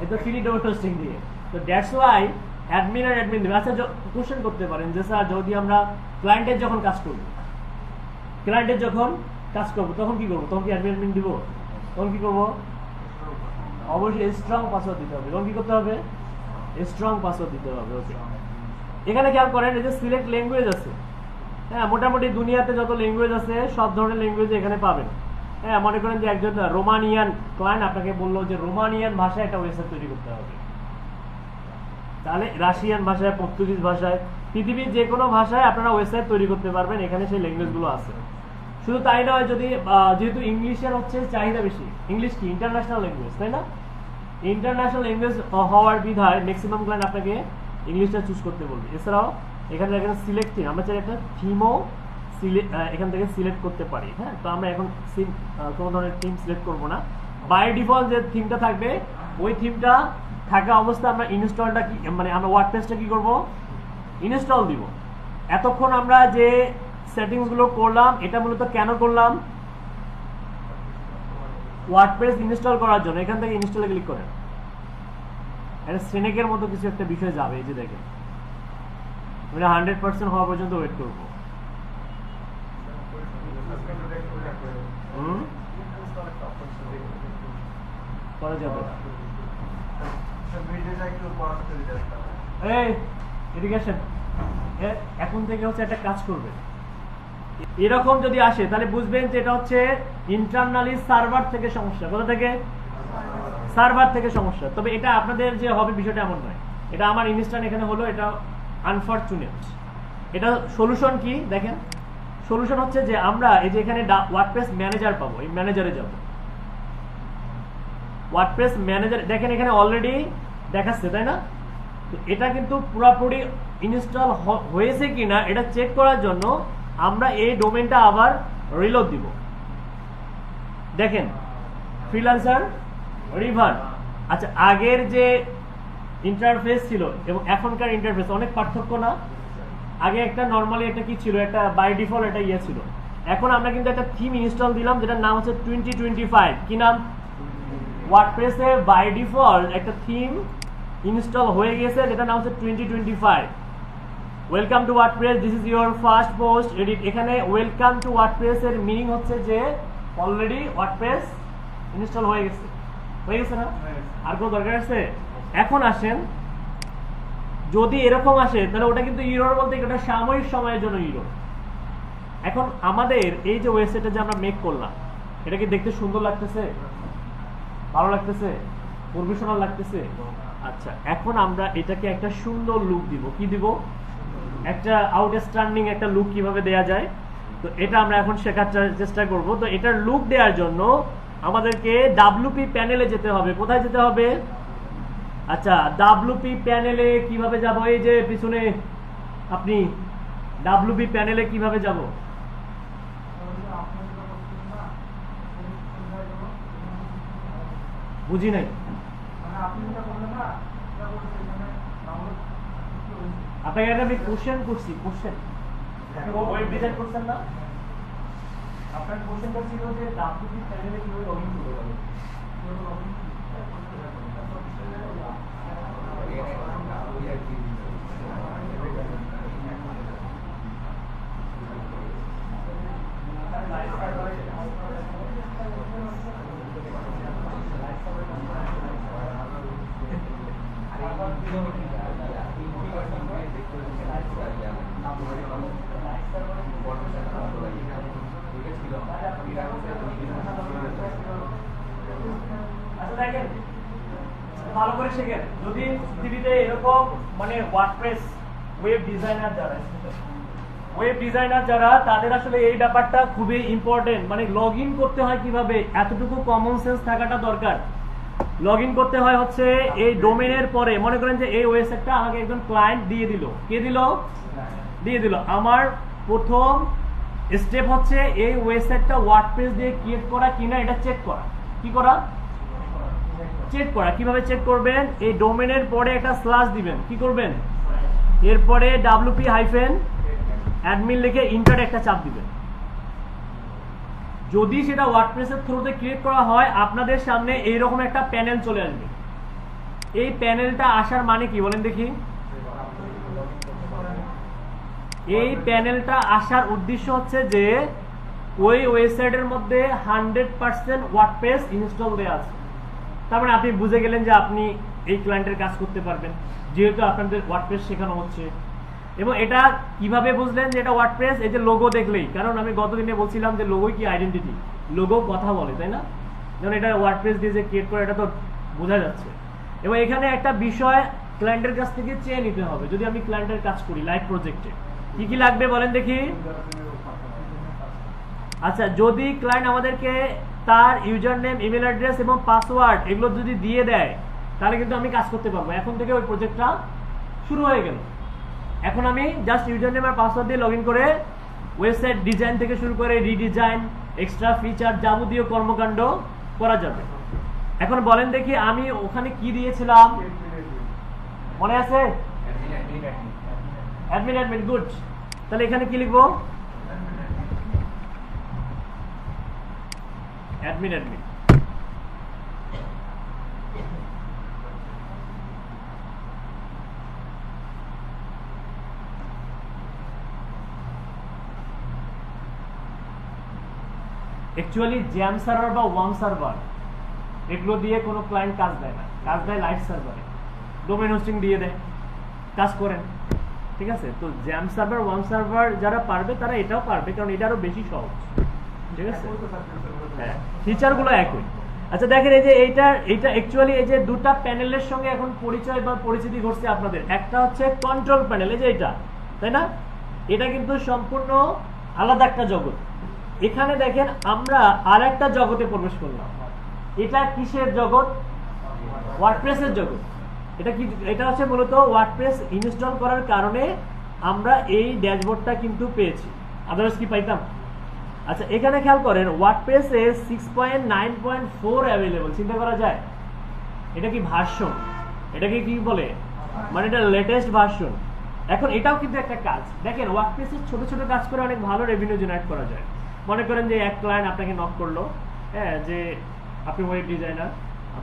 এটা ফ্রি ডোমেন হোস্টিং দিয়ে, তো দ্যাটস ওয়াই অ্যাডমিন আর অ্যাডমিন দিবেন। আচ্ছা, কোশ্চেন করতে পারেন যে স্যার যদি আমরা ক্লায়েন্টের যখন কাজ করব, তখন কি করবো? তখন কি অ্যাডমিন দিব? তখন কি করবো? অবশ্যই স্ট্রং পাসওয়ার্ড দিতে হবে। তখন কি করতে হবে? স্ট্রং পাসওয়ার্ড দিতে হবে। ওকে, এখানে খেয়াল করেন এই যে সিলেক্ট ল্যাঙ্গুয়েজ আছে, হ্যাঁ, মোটামুটি দুনিয়াতে যত ল্যাঙ্গুয়েজ আছে সব ধরনের ল্যাঙ্গুয়েজ এখানে পাবেন। হ্যাঁ, মনে করেন যে একজন রোমানিয়ান ক্লায়েন্ট আপনাকে বললো যে রোমানিয়ান ভাষায় একটা ওয়েবসাইট তৈরি করতে হবে, তাহলে রাশিয়ান ভাষায়, পর্তুগিজ ভাষায়, পৃথিবীর যে কোনো ভাষায় আপনারা ওয়েবসাইট তৈরি করতে পারবেন। এখানে সেই ল্যাঙ্গুয়েজগুলো আছে। শুধু তাই নয়, যদি যেহেতু ইংলিশের হচ্ছে চাহিদা বেশি, ইংলিশ কি ইন্টারন্যাশনাল ল্যাঙ্গুয়েজ, তাই না? ইন্টারন্যাশনাল ল্যাঙ্গুয়েজ হওয়ার বিধায় ম্যাক্সিমাম ক্লায়েন্ট আপনাকে ইংলিশটা চুজ করতে বলবে। এছাড়াও এখানে দেখেন সিলেক্ট, আমরা চাই একটা থিমও এখান থেকে সিলেক্ট করতে পারি। হ্যাঁ, তো আমরা এখন কোনো ধরনের থিম সিলেক্ট করবো না। বাই ডিফল্ট যে থিমটা থাকবে, ওই থিমটা থাকা অবস্থায় আমরা ইনস্টলটা কি, মানে আমরা ওয়ার্ডপ্রেসটা কি করব, ইনস্টল দিব। এতক্ষণ আমরা যে সেটিংসগুলো করলাম, এটা মূলত কেন করলাম? ওয়ার্ডপ্রেস ইনস্টল করার জন্য। এখান থেকে ইনস্টলে ক্লিক করেন, এটা স্নেকের মতো কিছু একটা বিষয় যাবে। এই যে দেখেন, আমরা 100% হওয়া পর্যন্ত ওয়েট করব। করা যাবে না। এই এডুকেশন এখন থেকে হচ্ছে একটা কাজ করবে, এরকম যদি আসে তাহলে বুঝবেন যে এটা হচ্ছে ইন্টারনালি সার্ভার থেকে সমস্যা। কোথা থেকে? সার্ভার থেকে সমস্যা। তবে এটা আপনাদের যে হবে বিষয়টা এমন নয়, এটা আমার ইনস্ট্যান্ট এখানে হলো, এটা আনফরচুনেট। এটা সলিউশন কি দেখেন, সলিউশন হচ্ছে যে আমরা এই যে এখানে ওয়ার্ডপ্রেস ম্যানেজার পাবো, এই ম্যানেজারে যাব। ওয়ার্ডপ্রেস ম্যানেজার দেখেন এখানে অলরেডি দেখাচ্ছে, তাই না? তো এটা কিন্তু পুরোপুরি ইনস্টল হয়েছে কিনা এটা চেক করার জন্য আমরা এই ডোমেনটা আবার রিলোড দিব। দেখেন ফ্রিল্যান্সার রিভার। আচ্ছা, আগের যে ইন্টারফেস ছিল এবং এখনকার ইন্টারফেস অনেক পার্থক্য না? আগে একটা নর্মালি একটা কি ছিল, একটা বাই ডিফল্ট একটা ইয়ে ছিল। এখন আমরা কিন্তু একটা থিম ইনস্টল দিলাম যেটার নাম হচ্ছে 2025। কি নাম? ওয়ার্ডপ্রেসে বাই ডিফল্ট একটা থিম ইনস্টল হয়ে গেছে যেটার নাম হচ্ছে 2025। Welcome to WordPress, this is your first post edit. এখানে ওয়েলকাম টু ওয়ার্ডপ্রেস এর মিনিং হচ্ছে যে অলরেডি ওয়ার্ডপ্রেস ইনস্টল হয়ে গেছে। হয়ে গেছে না? আর কোনো দরকার আছে? এখন আসেন, যদি এরকম আসে তাহলে ওটা কিন্তু ইরর বলতে এটা সাময়িক সময়ের জন্য ইরর। এখন আমাদের এই যে ওয়েবসাইটটা যে আমরা মেক করলাম, এটা কি দেখতে সুন্দর লাগতেছে? ভালো লাগতেছে? প্রফেশনাল লাগতেছে? আচ্ছা, এখন আমরা এটাকে একটা সুন্দর লুক দিব। কি দিব? একটা আউটস্ট্যান্ডিং একটা লুক কিভাবে দেয়া যায়, তো এটা আমরা এখন শেখার চেষ্টা করব। তো এটার লুক দেওয়ার জন্য আমাদেরকে ডাব্লিউপি প্যানেলে যেতে হবে। কোথায় যেতে হবে? আচ্ছা, ডাব্লিউপি প্যানেলে কিভাবে যাব? এই যে পিছনে আপনি ডাব্লিউপি প্যানেলে কিভাবে যাব? বুঝি নাই। আপনাকে একটা আমি কোশ্চেন করছি, কোশ্চেন ওয়েব ডিজাইন করছেন না? আপনার কোশ্চেনটা ছিল যে ডাব্লিউপি প্যানেলে কিভাবে লগইন করতে হবে। আচ্ছা দেখেন ভালো করে শেখেন, যদি পৃথিবীতে এরকম মানে ওয়ার্ডপ্রেস ওয়েব ডিজাইনার যারা তাদের আসলে এই ব্যাপারটা খুবই ইম্পর্টেন্ট, মানে লগ ইন করতে হয় কিভাবে এতটুকু কমন সেন্স থাকাটা দরকার। লগ ইন করতে হয় হচ্ছে এই ডোমেনের পরে, মনে করেন যে এই ওয়েবসাইটটা আমাকে একজন ক্লায়েন্ট দিয়ে দিল, কে দিল? দিয়ে দিল। আমার প্রথম স্টেপ হচ্ছে এই ওয়েবসাইটটা ওয়ার্ডপ্রেস দিয়ে ক্রিয়েট করা কিনা এটা চেক করা। কি করা? চেক করা। কিভাবে চেক করবেন? এই ডোমেনের পরে একটা স্ল্যাশ দিবেন, কি করবেন? এরপরে wp-admin লিখে ইন্টার একটা চাপ দিবেন। যদি সেটা ওয়ার্ডপ্রেসের থ্রুতে ক্রিয়েট করা হয় আপনাদের সামনে এইরকম একটা প্যানেল চলে আসবে। এই প্যানেলটা আসার মানে কি বলেন দেখি? এই প্যানেলটা আসার উদ্দেশ্য হচ্ছে যে ওই ওয়েবসাইটের মধ্যে 100% ওয়ার্ডপ্রেস ইনস্টল দেওয়া আছে। তার মানে আপনি বুঝে গেলেন যে আপনি এই ক্লায়েন্টের কাজ করতে পারবেন, যেহেতু আপনাদের ওয়ার্ডপ্রেস শেখানো হচ্ছে। এবং এটা কিভাবে বুঝলেন যে এটা ওয়ার্ডপ্রেস? এই যে লোগো দেখলেই, কারণ আমি গতদিনে বলছিলাম যে লোগোই কি আইডেন্টিটি, লোগো কথা বলে, তাই না? যেমন এটা ওয়ার্ডপ্রেস দিয়ে যে ক্রিয়েট করে এটা তো বোঝা যাচ্ছে। এবং এখানে একটা বিষয় ক্লায়েন্টের কাছ থেকে চেয়ে নিতে হবে। যদি আমি ক্লায়েন্টের কাজ করি লাইভ প্রজেক্টে, কি কি লাগবে বলেন দেখি? আচ্ছা, যদি ক্লায়েন্ট আমাদেরকে তার ইউজার নেম, ইমেল অ্যাড্রেস এবং পাসওয়ার্ড এগুলো যদি দিয়ে দেয় তাহলে কিন্তু আমি কাজ করতে পারবো। এখন থেকে ওই প্রজেক্টটা শুরু হয়ে গেল। এখন আমি জাস্ট ইউজার নেম আর পাসওয়ার্ড দিয়ে লগ ইন করে ওয়েবসাইট ডিজাইন থেকে শুরু করে রিডিজাইন, এক্সট্রা ফিচার, যাবতীয় কর্মকাণ্ড করা যাবে। এখন বলেন দেখি আমি ওখানে কি দিয়েছিলাম, মনে আছে? অ্যাডমিন। গুড। তাহলে এখানে কি লিখবো? অ্যাডমিন। অ্যাকচুয়ালি জ্যাম সার্ভার বা ওয়ার্ম সার্ভার এগুলো দিয়ে কোনো ক্লায়েন্ট কাজ দেয় না, কাজ দেয় লাইভ সার্ভারে। ডোমেন হোস্টিং দিয়ে দেয়, কাজ করেন, ঠিক আছে? তো জ্যাম সার্ভার, ওয়ার্ম সার্ভার যারা পারবে তারা এটাও পারবে, কারণ এটা আরো বেশি সহজ, ঠিক আছে? হ্যাঁ, ফিচারগুলো একই। আচ্ছা দেখেন এই যে এইটা অ্যাকচুয়ালি এই যে দুটা প্যানেলের সঙ্গে এখন পরিচয় বা পরিচিতি ঘটছে আপনাদের। একটা হচ্ছে কন্ট্রোল প্যানেল, এই যে এটা, তাই না? এটা কিন্তু সম্পূর্ণ আলাদা একটা জগৎ। এখানে দেখেন আমরা আর একটা জগতে প্রবেশ করলাম। এটা কিসের জগৎ? ওয়ার্ডপ্রেসের জগৎ। এটা কি? এটা হচ্ছে মূলত ওয়ার্ডপ্রেস ইনস্টল করার কারণে আমরা এই ড্যাশবোর্ডটা কিন্তু পেয়েছি, আদারওয়াইজ কি পাইতাম? আচ্ছা এখানে খেয়াল করেন ওয়ার্ডপ্রেসে 6.9.4 অ্যাভেলেবল। চিন্তা করা যায়? এটা কি ভার্সন? এটাকে কি বলে? মানে এটা লেটেস্ট ভার্সন। এখন এটাও কিন্তু একটা কাজ। দেখেন ওয়ার্ডপ্রেসের ছোট ছোট কাজ করে অনেক ভালো রেভিনিউ জেনারেট করা যায়। মনে করেন যে এক ক্লায়েন্ট আপনাকে নক করলো, হ্যাঁ, যে আপনি ওয়েব ডিজাইনার,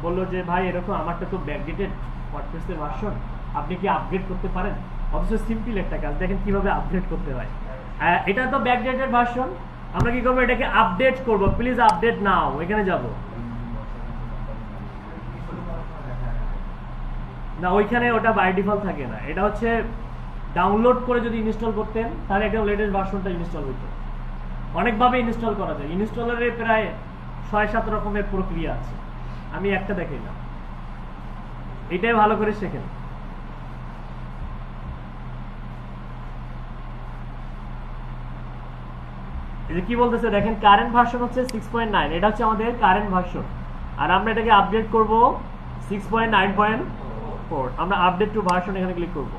বললো যে ভাই এরকম আমারটা তো ব্যাকডেটেড ওয়ার্ডপ্রেসের ভার্সন, আপনি কি আপগ্রেড করতে পারেন? অথচ সিম্পল একটা কাজ, দেখেন কিভাবে আপগ্রেড করতে হয়। এটা তো ব্যাকডেটেড ভার্সন, আমরা কি করবো? এটাকে আপডেট করবো। প্লিজ আপডেট নাও, এখানে যাব না, ওইখানে ওটা বাই ডিফল্ট থাকে না। এটা হচ্ছে ডাউনলোড করে যদি ইনস্টল করতেন তাহলে এটা লেটেস্ট ভার্সনটা ইনস্টল হইতো। অনেকভাবে ইনস্টল করা যায়, ইনস্টলারের প্রায় 6-7 রকমের প্রক্রিয়া আছে, আমি একটা দেখাই না। এটাই ভালো করে শেখেন। এই যে কি বলতেছে দেখেন, কারেন্ট ভার্সন হচ্ছে 6.9, এটা হচ্ছে আমাদের কারেন্ট ভার্সন। আর আমরা এটাকে আপডেট করব 6.9.4। আমরা আপডেট টু ভার্সন এখানে ক্লিক করব।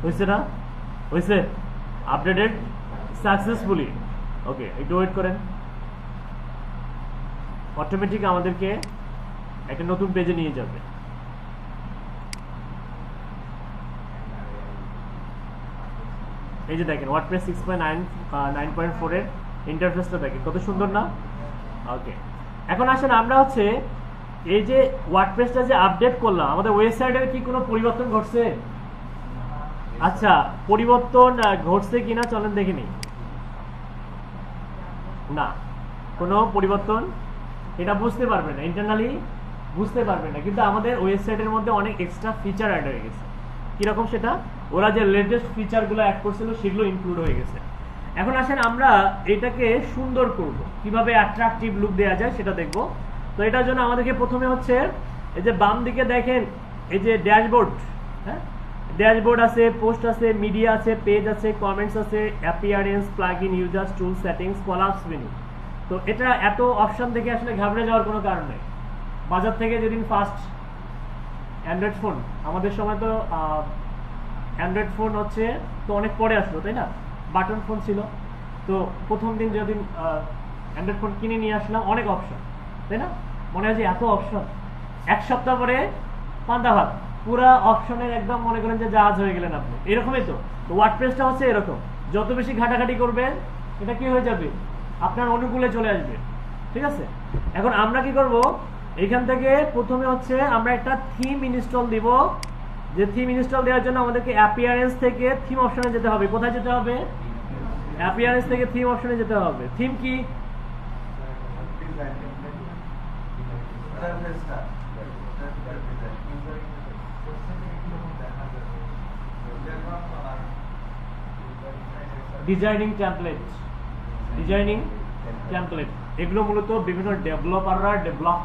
হয়েছে না? হয়েছে? Updated successfully. ওকে, একটু ওয়েট করেন, অটোমেটিক আমাদেরকে একটা নতুন পেজে নিয়ে যাবে। এই যে দেখেন ওয়ার্ডপ্রেস 6.9.4 এর ইন্টারফেসটা দেখেন কত সুন্দর না? ওকে, এখন আসেন আমরা হচ্ছে এই যে ওয়ার্ডপ্রেসটা যে আপডেট করলাম, আমাদের ওয়েবসাইটের কি কোনো পরিবর্তন ঘটছে? আচ্ছা, পরিবর্তন ঘটছে কিনা চলেন দেখে নিই। না, কোনো পরিবর্তন এটা বুঝতে পারবে না, ইন্টারনালি বুঝতে পারবেন না, কিন্তু আমাদের ওয়েবসাইটের মধ্যে অনেক এক্সট্রা ফিচার অ্যাড হয়ে গেছে। কিরকম সেটা, ওরা যে লেটেস্ট ফিচারগুলো অ্যাড করছিল সেগুলো ইনক্লুড হয়ে গেছে। এখন আসেন আমরা এটাকে সুন্দর করব, কিভাবে অ্যাট্রাকটিভ লুক দেওয়া যায় সেটা দেখব। তো এটার জন্য আমাদেরকে প্রথমে হচ্ছে এই যে বাম দিকে দেখেন এই যে ড্যাশবোর্ড, হ্যাঁ ড্যাশবোর্ড আছে, পোস্ট আছে, মিডিয়া আছে, পেজ আছে, কমেন্টস আছে, অ্যাপিয়ারেন্স, প্লাগইন, ইউজার্স, টুল, সেটিংস, কলাপস মেনু। তো এটা এত অপশন থেকে আসলে ঘাবড়ে যাওয়ার কোনো কারণ নেই। বাজার থেকে যেদিন ফার্স্ট অ্যান্ড্রয়েড ফোন, আমাদের সময় তো অ্যান্ড্রয়েড ফোন হচ্ছে তো অনেক পরে আসলো, তাই না? বাটন ফোন ছিল। তো প্রথম দিন যেদিন অ্যান্ড্রয়েড ফোন কিনে নিয়ে আসলাম, অনেক অপশন, তাই না? মনে হয় যে এত অপশন, এক সপ্তাহ পরে পান্তা ভাত, পুরা অপশনের একদম মনে করেন যে জাহাজ হয়ে গেলেন আপনি। এরকমই তো ওয়ার্ডপ্রেসটা হচ্ছে এরকম, যত বেশি ঘাটাঘাটি করবেন এটা কি হয়ে যাবে, আপনার অনুকূলে চলে আসবে, ঠিক আছে? এখন আমরা কি করব, এখান থেকে প্রথমে হচ্ছে আমরা একটা থিম ইনস্টল দিব। যে থিম ইনস্টল দেওয়ার জন্য আমাদেরকে অ্যাপিয়ারেন্স থেকে থিম অপশনে যেতে হবে। কোথায় যেতে হবে? অ্যাপিয়ারেন্স থেকে থিম অপশনে যেতে হবে। থিম কি? ডিজাইনিং টেমপ্লেট, ডিজাইনিং টেমপ্লেট এগুলো মূলত বিভিন্ন ডেভেলপাররা ডেভেলপ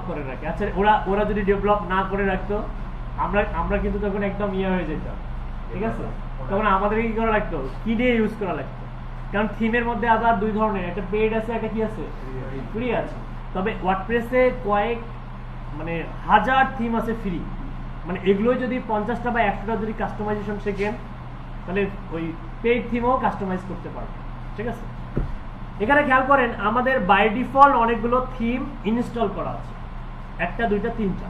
করে রাখে। আচ্ছা, ওরা যদি ডেভেলপ না করে রাখতো, আমরা কিন্তু তখন একদম ইয়ে হয়ে যেতাম, ঠিক আছে? তখন আমাদেরকে কি করা লাগতো, কি দিয়ে ইউজ করা লাগতো। কারণ থিমের মধ্যে আবার দুই ধরনের, একটা পেইড আছে, একটা কি আছে, ফ্রি আছে। তবে ওয়ার্ডপ্রেসে কয়েক মানে হাজার থিম আছে ফ্রি, মানে এগুলো যদি 50টা বা 100টা যদি কাস্টমাইজেশন শেখেন, তাহলে ওই পেইড থিমও কাস্টমাইজ করতে পারবে, ঠিক আছে? এখানে খেয়াল করেন আমাদের বাই ডিফল্ট অনেকগুলো থিম ইনস্টল করা আছে, 1টা 2টা 3টা।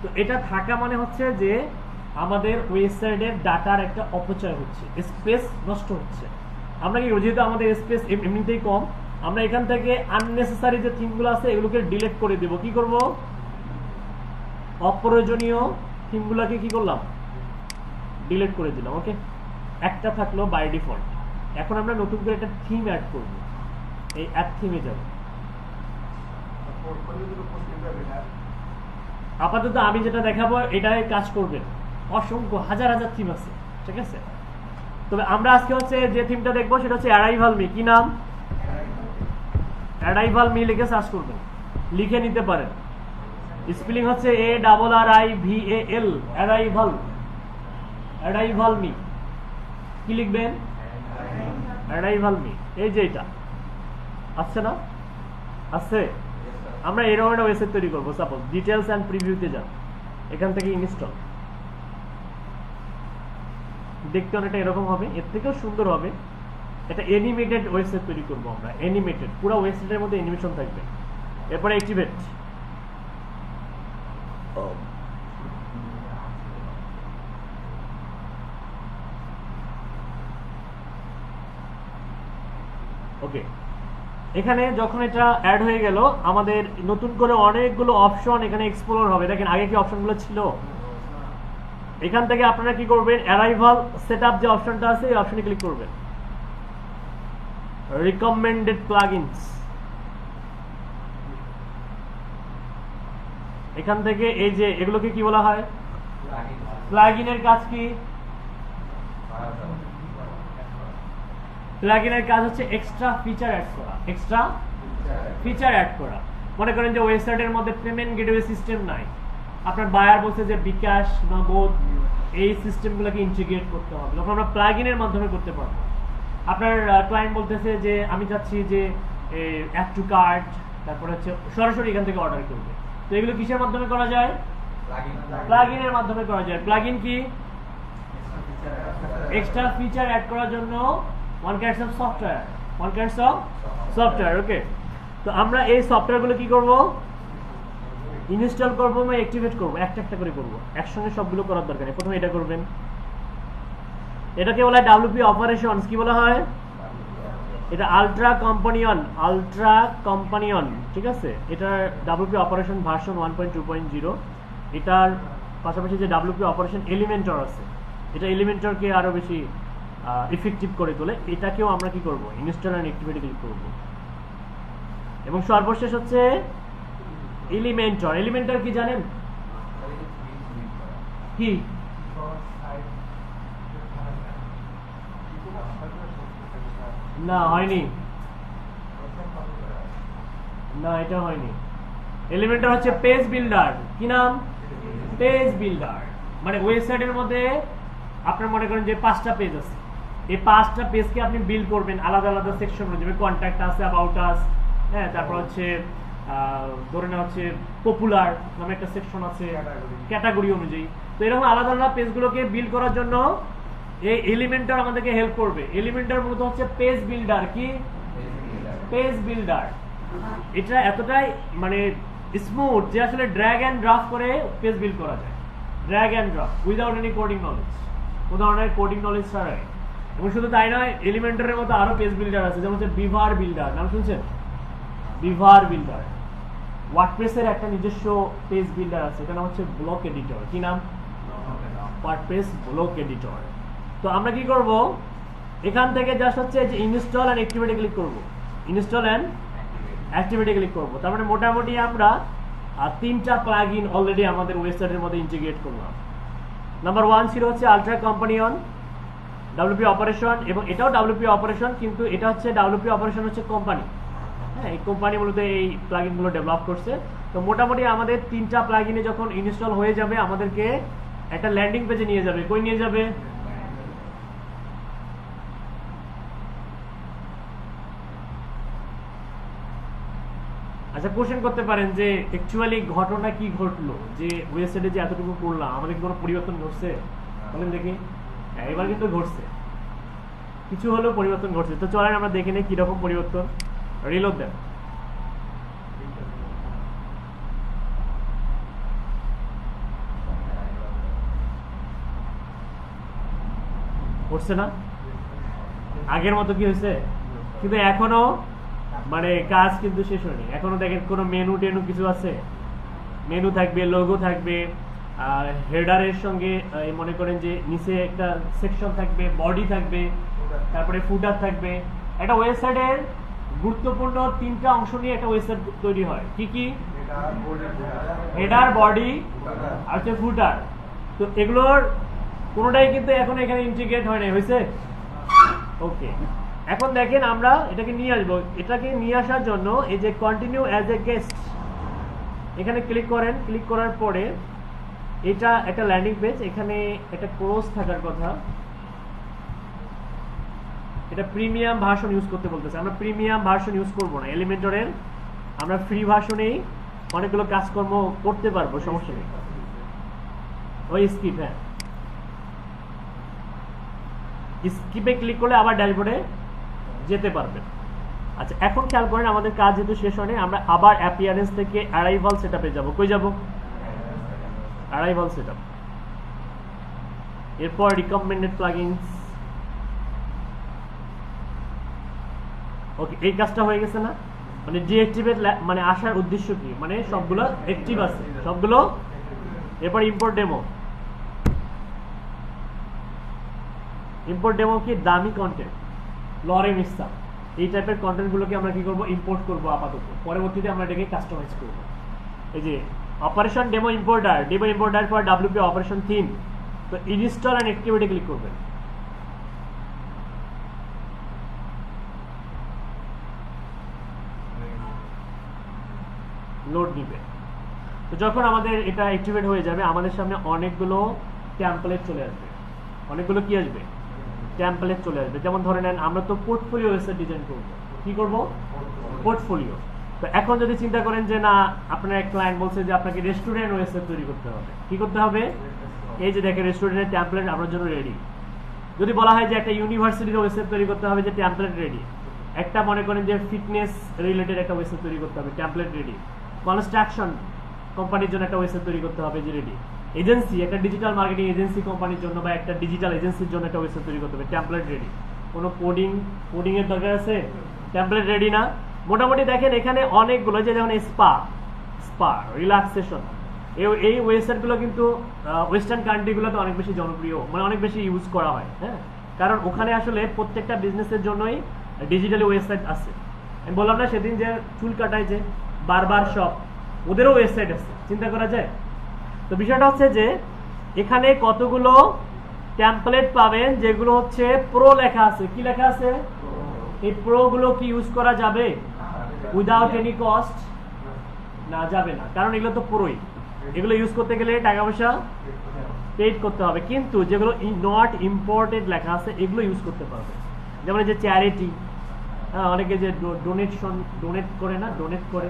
তো এটা থাকা মানে হচ্ছে যে আমাদের ওয়েবসাইটের ডাটার একটা অপচয় হচ্ছে, স্পেস নষ্ট হচ্ছে। আমরা কি, যেহেতু আমাদের স্পেস এমনিতেই কম, আমরা এখান থেকে আননেসেসারি যে থিমগুলো আছে এগুলোকে ডিলিট করে দেব। কি করব, অপ্রয়োজনীয় থিমগুলোকে কি করলাম, ডিলিট করে দিলাম। ওকে, একটা থাকলো বাই ডিফল্ট। এখন আমরা নতুন করে একটা থিম অ্যাড করব, এই অ্যাড থিমে যাব। আপাতত আমি যেটা দেখাবো এটাই কাজ করবে, অসংখ্য হাজার হাজার থিম আছে, ঠিক আছে? তবে আমরা আজকে হচ্ছে যে থিমটা দেখবো সেটা হচ্ছে অ্যারাইভাল মি। কি নাম? অ্যারাইভাল মি লিখে সার্চ করবেন, লিখে নিতে পারেন। স্পেলিং হচ্ছে ARRIVAL, অ্যারাইভাল, অ্যারাইভাল মি। কি লিখবেন? Arrival me. এই যে এটা আসছে না, আসছে? আমরা এরকম একটা ওয়েবসাইট তৈরি করবো। সাপোজ ডিটেলস অ্যান্ড প্রিভিউতে যান, এখান থেকে ইনস্টল। দেখতে অনেকটা এরকম হবে, এর থেকেও সুন্দর হবে। এটা অ্যানিমেটেড ওয়েবসাইট তৈরি করবো আমরা, অ্যানিমেটেড, পুরো ওয়েবসাইটের মধ্যে অ্যানিমেশন থাকবে। এরপরে অ্যাক্টিভেট। ওকে, এখানে যখন এটা অ্যাড হয়ে গেল, আমাদের নতুন করে অনেকগুলো অপশন এখানে এক্সপ্লোর হবে। দেখেন আগে কি অপশনগুলো ছিল। এখান থেকে আপনারা কি করবেন, অ্যারাইভাল সেটআপ যে অপশনটা আছে এই অপশনে ক্লিক করবেন। রিকমেন্ডেড প্লাগইনস, এখান থেকে এই যে এগুলোকে কি বলা হয়, প্লাগইনের কাজ কি? প্লাগইনের কাজ হচ্ছে এক্সট্রা ফিচার অ্যাড করা, এক্সট্রা ফিচার অ্যাড করা। মনে করেন যে ওয়েবসাইটের মধ্যে পেমেন্ট গেটওয়ে সিস্টেম নাই, আপনার বায়ার বলছে যে বিকাশ, নগদ, এই সিস্টেমগুলোকে ইন্টিগ্রেট করতে হবে, তখন আমরা প্লাগইনের মাধ্যমে করতে পারবো। আপনার ক্লায়েন্ট বলতেছে যে আমি চাচ্ছি যে অ্যাড টু কার্ট, তারপরে হচ্ছে সরাসরি এখান থেকে অর্ডার করবে। তো এগুলো কিসের মাধ্যমে করা যায়? প্লাগইনের মাধ্যমে করা যায়। প্লাগইন কি? এক্সট্রা ফিচার অ্যাড করার জন্য ওয়ান কাইন্ডস অফ সফটওয়্যার, ওকে? তো আমরা এই সফটওয়্যারগুলো কি করব, ইনস্টল করবো বা অ্যাক্টিভেট করবো, একটা একটা করে করবো, একসঙ্গে সবগুলো করার দরকার নেই। প্রথমে এটা করবেন, এটাকে বলা হয় WP অপারেশনস। কি বলা হয়? এটা আলট্রা কম্পানিয়ন, ঠিক আছে? এটা WP অপারেশন ভার্সন 1.2.0। এটার পাশাপাশি যে WP অপারেশন এলিমেন্টর আছে, এটা এলিমেন্টরকে আরো বেশি ইফেক্টিভ করে তোলে। এটাকেও আমরা কি করব, ইনস্টল এন্ড অ্যাক্টিভেট ক্লিক করব। এবং সর্বশেষ হচ্ছে এলিমেন্টর কি জানেন কি? না হয়নি, না এটা হয়নি। এলিমেন্টর হচ্ছে পেজ বিল্ডার। কি নাম? Page builder. মানে ওয়েবসাইটের মধ্যে আপনার মনে করেন যে 5টা পেজ আছে, এই 5টা পেজকে আপনি বিল্ড করবেন আলাদা আলাদা সেকশন অনুযায়ী। কন্ট্যাক্ট আছে, অ্যাবাউট আস, হ্যাঁ, তারপর হচ্ছে ধরে নেওয়া হচ্ছে পপুলার নামে একটা সেকশন আছে, ক্যাটাগরি অনুযায়ী। তো এরকম আলাদা আলাদা পেজগুলোকে বিল্ড করার জন্য এই এলিমেন্টর আমাদেরকে হেল্প করবে। এলিমেন্টর মূলত হচ্ছে পেজ বিল্ডার। কি? Page builder. এটা এতটাই মানে স্মুথ যে আসলে ড্র্যাগ এন্ড ড্রপ করে পেজ বিল্ড করা যায়। Drag and drop without any coding knowledge, কোনো ধরনের কোডিং নলেজ ছাড়াই। এবং শুধু তাই নয়, এলিমেন্টরের মতো আরো পেজ বিল্ডার আছে, যেমন হচ্ছে বিভার বিল্ডার। নাম শুনছেন? বিভার বিল্ডার। ওয়ার্ডপ্রেসের একটা নিজস্ব পেজ বিল্ডার আছে, এটা নাম হচ্ছে ব্লক এডিটর। কি নাম? WordPress block editor. তো আমরা কি করব, এখান থেকে জাস্ট হচ্ছে যে ইনস্টল এন্ড অ্যাক্টিভেটে ক্লিক করব। ইনস্টল এন্ড অ্যাক্টিভেটে ক্লিক করব। তার মানে মোটামুটি আমরা 3টা প্লাগইন অলরেডি আমাদের ওয়েবসাইটের মধ্যে ইন্টিগ্রেট করলাম। নাম্বার 1 ছিল হচ্ছে ultra company on WP operation, এবং এটাও ডাব্লিউপি অপারেশন, কিন্তু এটা হচ্ছে ডাব্লিউপি অপারেশন হচ্ছে কোম্পানি। হ্যাঁ, এই কোম্পানি মূলত এই প্লাগইনগুলো ডেভেলপ করছে। তো মোটামুটি আমাদের 3টা প্লাগইনে যখন ইনস্টল হয়ে যাবে, আমাদেরকে একটা ল্যান্ডিং পেজে নিয়ে যাবে। কই নিয়ে যাবে? আচ্ছা, কোশ্চেন করতে পারেন যে অ্যাকচুয়ালি ঘটনা কি ঘটলো, যে ওয়েবসাইটে যে এতটুকু করলাম আমাদের কি কোনো পরিবর্তন ঘটছে? বলেন দেখি। হ্যাঁ, এবার কিন্তু ঘটছে, কিছু হলেও পরিবর্তন ঘটছে। তো চলেন আমরা দেখে নিই কিরকম পরিবর্তন। রিলোড দেন। ঘটছে না? আগের মতো কি হয়েছে? কিন্তু এখনো মানে কাজ কিন্তু শেষ হয়নি। এখনো দেখেন কোনো মেনু টেনু কিছু আছে, মেনু থাকবে, লোগো থাকবে, আর হেডারের সঙ্গে মনে করেন যে নিচে একটা সেকশন থাকবে, বডি থাকবে, তারপরে ফুটার থাকবে। একটা ওয়েবসাইটের গুরুত্বপূর্ণ 3টা অংশ নিয়ে একটা ওয়েবসাইট তৈরি হয়। কি কি? হেডার, বডি আর হচ্ছে ফুটার। তো এগুলোর কোনোটাই কিন্তু এখন এখানে ইন্টিগ্রেট হয় নাই। হয়েছে? ওকে, এখন দেখেন আমরা এটাকে নিয়ে আসবো। এটাকে নিয়ে আসার জন্য এই যে কন্টিনিউ অ্যাজ এ গেস্ট এখানে ক্লিক করেন। ক্লিক করার পরে এটা একটা ল্যান্ডিং পেজ, এখানে একটা ক্লোজ থাকার কথা। এটা প্রিমিয়াম ভার্সন ইউজ করতে বলতেছে। আমরা প্রিমিয়াম ভার্সন ইউজ করবো না এলিমেন্টরের, আমরা ফ্রি ভার্সনেই অনেকগুলো কাজকর্ম করতে পারবো, সমস্যা নেই। ওই স্কিপ, হ্যাঁ, স্কিপে ক্লিক করলে আবার ড্যাশবোর্ডে যেতে পারবেন। আচ্ছা, এখন খেয়াল করেন আমাদের কাজ যেহেতু শেষ হয়নি, আমরা আবার অ্যাপিয়ারেন্স থেকে অ্যারাইভাল সেটআপে যাব। কই যাব? Arrival setup. এরপর রিকমেন্ডেড প্লাগইনস। ওকে, এই কাজটা হয়ে গেছে না? মানে ডিঅ্যাক্টিভেট মানে আসার উদ্দেশ্য কি? মানে সবগুলো অ্যাক্টিভ আছে, সবগুলো। এরপর ইম্পোর্ট ডেমো। ইম্পোর্ট ডেমো কি? দামি কন্টেন্ট, লরেম ইসা, এই টাইপের কন্টেন্টগুলোকে আমরা কি করব? ইম্পোর্ট করব আপাতত। পরবর্তীতে আমরা এটাকে কাস্টমাইজ করব। এই যে operation demo importer, demo importer for WP operation theme. তো ইনস্টল এন্ড অ্যাক্টিভেটে ক্লিক করবেন। লোড নিবে। তো যখন আমাদের এটা অ্যাক্টিভেট হয়ে যাবে, আমাদের সামনে অনেকগুলো টেমপ্লেট চলে আসবে। অনেকগুলো কি আসবে? টেমপ্লেট চলে আসবে। যেমন ধরে নেন আমরা তো পোর্টফোলিও ওয়েবসাইট ডিজাইন করব। কি করব? পোর্টফোলিও। তো এখন যদি চিন্তা করেন যে না, আপনার এক ক্লায়েন্ট বলছে যে আপনাকে রেস্টুরেন্ট ওয়েবসাইট তৈরি করতে হবে, কি করতে হবে? এই যে দেখেন রেস্টুরেন্টের টেমপ্লেট আপনার জন্য রেডি। যদি বলা হয় যে একটা ইউনিভার্সিটির ওয়েবসাইট তৈরি করতে হবে, যে টেমপ্লেট রেডি। একটা মনে করেন যে ফিটনেস রিলেটেড একটা ওয়েবসাইট তৈরি করতে হবে, টেমপ্লেট রেডি। কনস্ট্রাকশন কোম্পানির জন্য একটা ওয়েবসাইট তৈরি করতে হবে, যে রেডি। এজেন্সি, একটা ডিজিটাল মার্কেটিং এজেন্সি কোম্পানির জন্য বা একটা ডিজিটাল এজেন্সির জন্য একটা ওয়েবসাইট তৈরি করতে হবে, টেমপ্লেট রেডি। কোনো কোডিং এর দরকার আছে? টেমপ্লেট রেডি না? মোটামুটি দেখেন এখানে অনেকগুলো, যে যেমন স্পা রিল্যাক্সেশন, এই ওয়েবসাইটগুলো কিন্তু ওয়েস্টার্ন কান্ট্রিগুলোতে অনেক বেশি জনপ্রিয়, মানে অনেক বেশি ইউজ করা হয়। হ্যাঁ, কারণ ওখানে আসলে প্রত্যেকটা বিজনেসের জন্যই ডিজিটালি ওয়েবসাইট আছে। আমি বললাম না সেদিন যে চুল কাটায় যে বারবার শপ, ওদেরও ওয়েবসাইট আছে, চিন্তা করা যায়। তো বিষয়টা হচ্ছে যে এখানে কতগুলো টেমপ্লেট পাবেন যেগুলো হচ্ছে প্রো লেখা আছে। কি লেখা আছে? এই প্রো গুলো কি ইউজ করা যাবে উইদাউট এনি কস্ট? না, যাবে না, কারণ এগুলো তো প্রোই। এগুলো ইউজ করতে গেলে টাকা পয়সা পেড করতে হবে। কিন্তু যেগুলো নট ইম্পোর্টেড লেখা আছে এগুলো ইউজ করতে পারবে। যেমন এই যে চ্যারিটি, হ্যাঁ, অনেকে যে ডোনেট করে না, ডোনেট করে,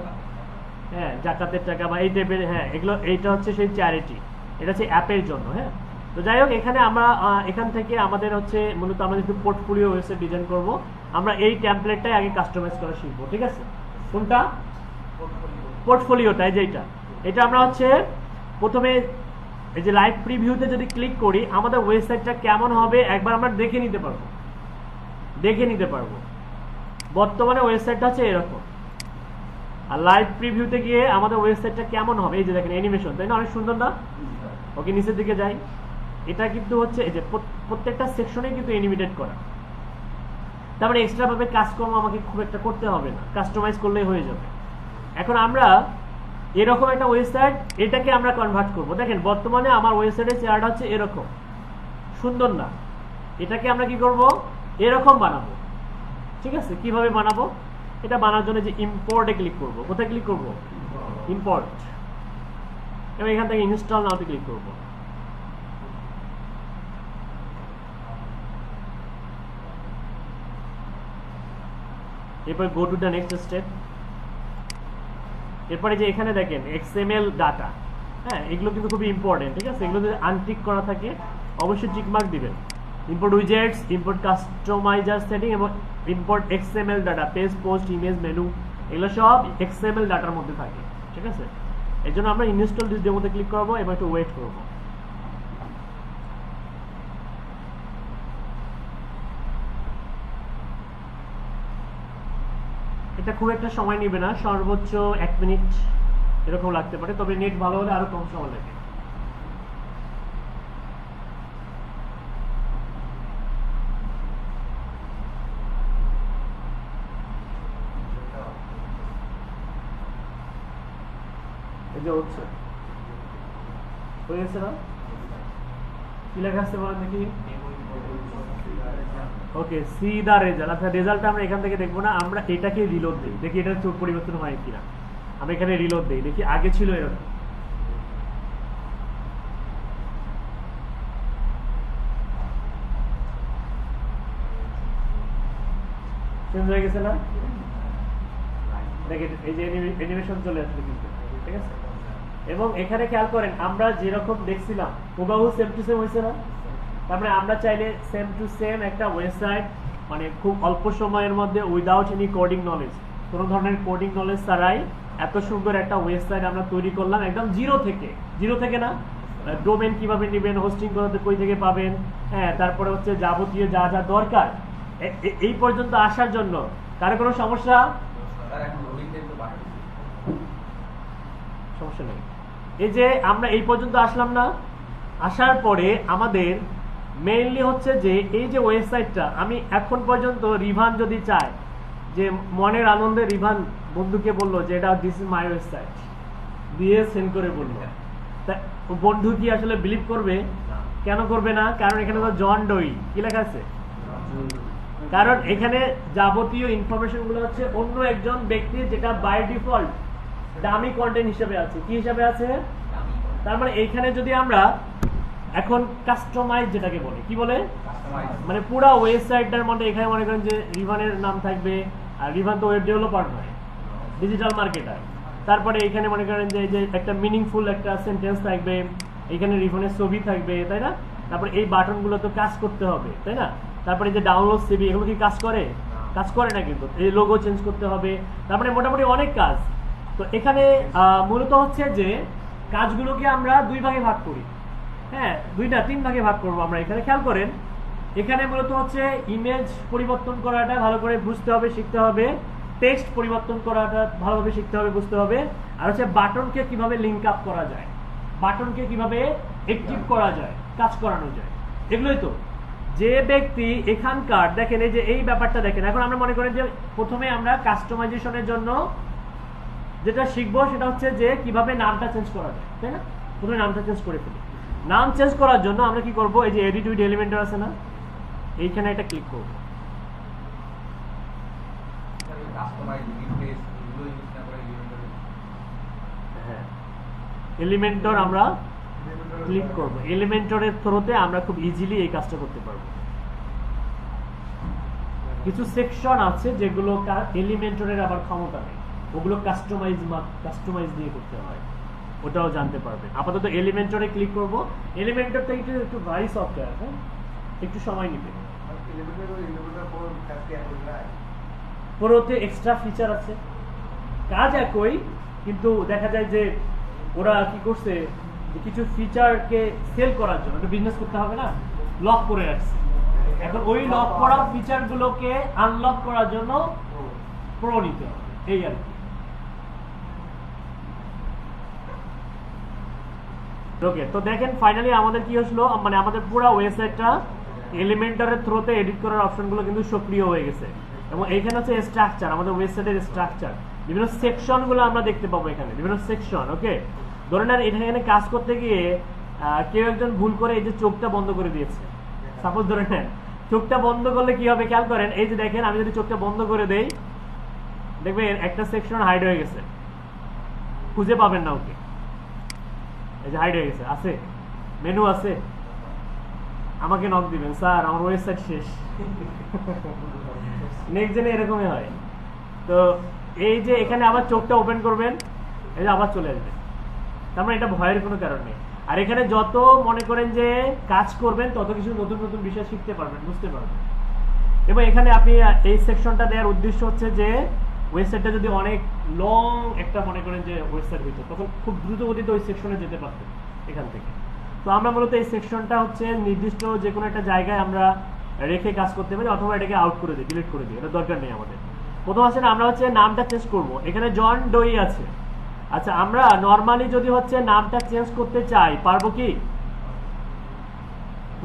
হ্যাঁ, জাকাতের টাকা বা এই টাইপের, হ্যাঁ, এগুলো, এইটা হচ্ছে সেই চ্যারিটি, এটা হচ্ছে অ্যাপের জন্য। হ্যাঁ, তো যাই হোক, এখানে আমরা এখান থেকে আমাদের হচ্ছে মূলত আমরা যেহেতু পোর্টফোলিও ওয়েবসাইট ডিজাইন করব, আমরা এই টেমপ্লেটটাই আগে কাস্টমাইজ করা শিখবো। ঠিক আছে? কোনটা? পোর্টফোলিওটা, যেটা, এটা আমরা হচ্ছে প্রথমে এই যে লাইভ প্রিভিউতে যদি ক্লিক করি আমাদের ওয়েবসাইটটা কেমন হবে একবার আমরা দেখে নিতে পারবো। বর্তমানে ওয়েবসাইটটা হচ্ছে এরকম, আর লাইভ প্রিভিউতে গিয়ে আমাদের ওয়েবসাইটটা কেমন হবে, এই যে দেখেন অ্যানিমেশন, তাই না? অনেক সুন্দর না? ওকে, নিচের দিকে যাই। এটা কিন্তু হচ্ছে এই যে প্রত্যেকটা সেকশনে কিন্তু অ্যানিমেটেড করা, তার মানে এক্সট্রা ভাবে কাজকর্ম আমাকে খুব একটা করতে হবে না, কাস্টমাইজ করলেই হয়ে যাবে। এখন আমরা এরকম একটা ওয়েবসাইট, এটাকে আমরা কনভার্ট করব। দেখেন বর্তমানে আমার ওয়েবসাইটের চেহারাটা হচ্ছে এরকম, সুন্দর না? এটাকে আমরা কি করব? এরকম বানাবো। ঠিক আছে? কিভাবে বানাবো? এটা বানানোর জন্য যে ইম্পোর্টে ক্লিক করব। কোথায় ক্লিক করব? ইম্পোর্ট, এবং এখান থেকে ইনস্টল নাওতে ক্লিক করব। এরপর go to the next step. এরপরে যে এখানে দেখেন এক্সএমএল ডাটা, হ্যাঁ, এগুলো কিন্তু খুবই ইম্পর্টেন্ট। ঠিক আছে? এগুলো যদি আনটিক করা থাকে অবশ্যই টিক মার্ক দিবেন। Import widgets, import customiser setting এবং import XML data, page, post, image, menu, এগুলো সব এক্সএমএল ডাটার মধ্যে থাকে। ঠিক আছে? এর জন্য আমরা ইনস্টল দিস ডেমোতে ক্লিক করব এবং একটু ওয়েট করব। এটা খুব একটা সময় নেবে না, সর্বোচ্চ 1 মিনিট এরকম লাগতে পারে, তবে নেট ভালো হলে আরো কম সময় লাগে। এই যে হচ্ছে হয়ে গেছে না? কি লেখা আছে বলেন দেখি? ওকে, সি দা রেজাল্ট। আচ্ছা, রেজাল্টটা আমরা এখান থেকে দেখবো না, আমরা এটাকে রিলোড দিই, দেখি এটা চোখ পরিবর্তন হয় কিনা। আমরা এখানে রিলোড দিই, দেখি আগে ছিল এরকম। চেঞ্জ হয়ে গেছে না? দেখেন এই যে অ্যানিমেশন চলে আসছে কিন্তু। ঠিক আছে? এবং এখানে খেয়াল করেন আমরা যেরকম দেখছিলাম হুবহু সেম টু সেম হয়েছে না? তারপরে আমরা চাইলে সেম টু সেম একটা ওয়েবসাইট, মানে খুব অল্প সময়ের মধ্যে উইদাউট এনি কোডিং নলেজ, কোনো ধরনের কোডিং নলেজ ছাড়াই এত সুন্দর একটা ওয়েবসাইট আমরা তৈরি করলাম একদম জিরো থেকে না? ডোমেন কিভাবে নেবেন, হোস্টিং করতে কই থেকে পাবেন, হ্যাঁ, তারপরে হচ্ছে যাবতীয় যা যা দরকার এই পর্যন্ত আসার জন্য কারো কোনো সমস্যা নেই। এই যে আমরা এই পর্যন্ত আসলাম না, আসার পরে আমাদের মেইনলি হচ্ছে যে এই যে ওয়েবসাইটটা আমি এখন পর্যন্ত রিভান যদি চাই, যে মনের আনন্দে রিভান বন্ধুকে বললো যে এটা দিস ইজ মাই ওয়েবসাইট, দিয়ে সেন্ড করে বললো, তা বন্ধু কি আসলে বিলিভ করবে? কেন করবে না? কারণ এখানে তো জন ডোই কি লেখা আছে, কারণ এখানে যাবতীয় ইনফরমেশন গুলো হচ্ছে অন্য একজন ব্যক্তির, যেটা বাই ডিফল্ট দামি কন্টেন্ট হিসেবে আছে। কি হিসেবে আছে? তার মানে এইখানে যদি আমরা এখন কাস্টমাইজ যেটাকে বলে, কি বলে, মানে পুরো ওয়েবসাইটটার মধ্যে এখানে মনে করেন যে রিভানের নাম থাকবে, আর রিভান তো ওয়েব ডেভেলপার নয়, ডিজিটাল মার্কেটার। তারপরে এখানে মনে করেন যে একটা মিনিংফুল একটা সেন্টেন্স থাকবে, এখানে রিভানের ছবি থাকবে, তাই না? তারপরে এই বাটনগুলো তো কাজ করতে হবে, তাই না? তারপরে যে ডাউনলোড সিভি, এগুলো কি কাজ করে? কাজ করে না কিন্তু। এই লোগো চেঞ্জ করতে হবে, তারপরে মোটামুটি অনেক কাজ। তো এখানে মূলত হচ্ছে যে কাজগুলোকে আমরা দুই ভাগে ভাগ করি, হ্যাঁ, 2-3 ভাগে ভাগ করবো আমরা। এখানে খেয়াল করেন, এখানে মূলত হচ্ছে ইমেজ পরিবর্তন করাটা ভালো করে বুঝতে হবে, শিখতে হবে, টেক্সট পরিবর্তন করাটা ভালোভাবে শিখতে হবে, বুঝতে হবে, আর হচ্ছে বাটনকে কিভাবে লিঙ্ক আপ করা যায়, বাটনকে কিভাবে অ্যাক্টিভ করা যায়, কাজ করানো যায়, এগুলোই তো। যে ব্যক্তি এখানকার দেখেন এই যে এই ব্যাপারটা দেখেন, এখন আমরা মনে করেন যে প্রথমে আমরা কাস্টমাইজেশনের জন্য যেটা শিখবো সেটা হচ্ছে যে কিভাবে নামটা চেঞ্জ করা যায়, তাই না? প্রথমে নামটা চেঞ্জ করে ফেলি। নাম চেঞ্জ করার জন্য আমরা কি করব, এই যে এডিট উইথ এলিমেন্টর আছে না, এইখানে একটা ক্লিক করব। হ্যাঁ, এলিমেন্টর আমরা ক্লিক করব। এলিমেন্টরের থ্রুতে আমরা খুব ইজিলি এই কাজটা করতে পারবো। কিছু সেকশন আছে যেগুলো এলিমেন্টরের আবার ক্ষমতা নেই, ওগুলো কাস্টমাইজ দিয়ে করতে হয়, ওটাও জানতে পারবে। আপাতত এলিমেন্টরে ক্লিক করব। এলিমেন্টরটা একটু ভারী সফটওয়্যার, হ্যাঁ, একটু সময় নিবে। পুরোতে এক্সট্রা ফিচার আছে, কাজ একই, কিন্তু দেখা যায় যে ওরা কি করছে, যে কিছু ফিচারকে সেল করার জন্য বিজনেস করতে হবে না, লক করে রাখছে। এখন ওই লক করা ফিচার গুলোকে আনলক করার জন্য প্রো নিতে হবে, এই আর কি। ওকে, তো দেখেন ফাইনালি আমাদের কি হলো, মানে আমাদের পুরো ওয়েবসাইটটা এলিমেন্টরের থ্রুতে এডিট করার অপশনগুলো কিন্তু সক্রিয় হয়ে গেছে। এবং এইখানে হচ্ছে স্ট্রাকচার, আমাদের ওয়েবসাইটের স্ট্রাকচার, বিভিন্ন সেকশনগুলো আমরা দেখতে পাবো এখানে, বিভিন্ন সেকশন। ওকে, ধরে নেন এখানে কাজ করতে গিয়ে কেউ একজন ভুল করে এই যে চোখটা বন্ধ করে দিয়েছে, সাপোজ ধরে নেন। চোখটা বন্ধ করলে কি হবে খেয়াল করেন, এই যে দেখেন আমি যদি চোখটা বন্ধ করে দেই, দেখবেন একটা সেকশন হাইড হয়ে গেছে, খুঁজে পাবেন না ওকে। এই যে হাইড হয়ে গেছে, আছে মেনু আছে, আমাকে নক দিবেন, স্যার আমার ওয়েবসাইট শেষ। নেক্সট জেনে এরকমই হয়। তো এই যে এখানে আবার চোখটা ওপেন করবেন, এই যে আবার চলে আসবে, তার মানে এটা ভয়ের কোনো কারণ নেই। আর এখানে যত মনে করেন যে কাজ করবেন, তত কিছু নতুন নতুন বিষয় শিখতে পারবেন, বুঝতে পারবেন। এবং এখানে আপনি এই সেকশনটা দেওয়ার উদ্দেশ্য হচ্ছে যে ওয়েবসাইটটা যদি অনেক লং একটা মনে করেন যে ওয়েবসাইট হইতো, তখন খুব দ্রুত গতিতে ওই সেকশনে যেতে পারতেন এখান থেকে। তো আমরা মূলত এই সেকশনটা হচ্ছে নির্দিষ্ট যে কোনো একটা জায়গায় আমরা রেখে কাজ করতে পারি, অথবা এটাকে আউট করে দিই, ডিলিট করে দিই, এটা দরকার নেই আমাদের। প্রথম আছে না, আমরা হচ্ছে নামটা চেঞ্জ করব। এখানে জন ডোই আছে। আচ্ছা, আমরা নর্মালি যদি হচ্ছে নামটা চেঞ্জ করতে চাই, পারবো কি?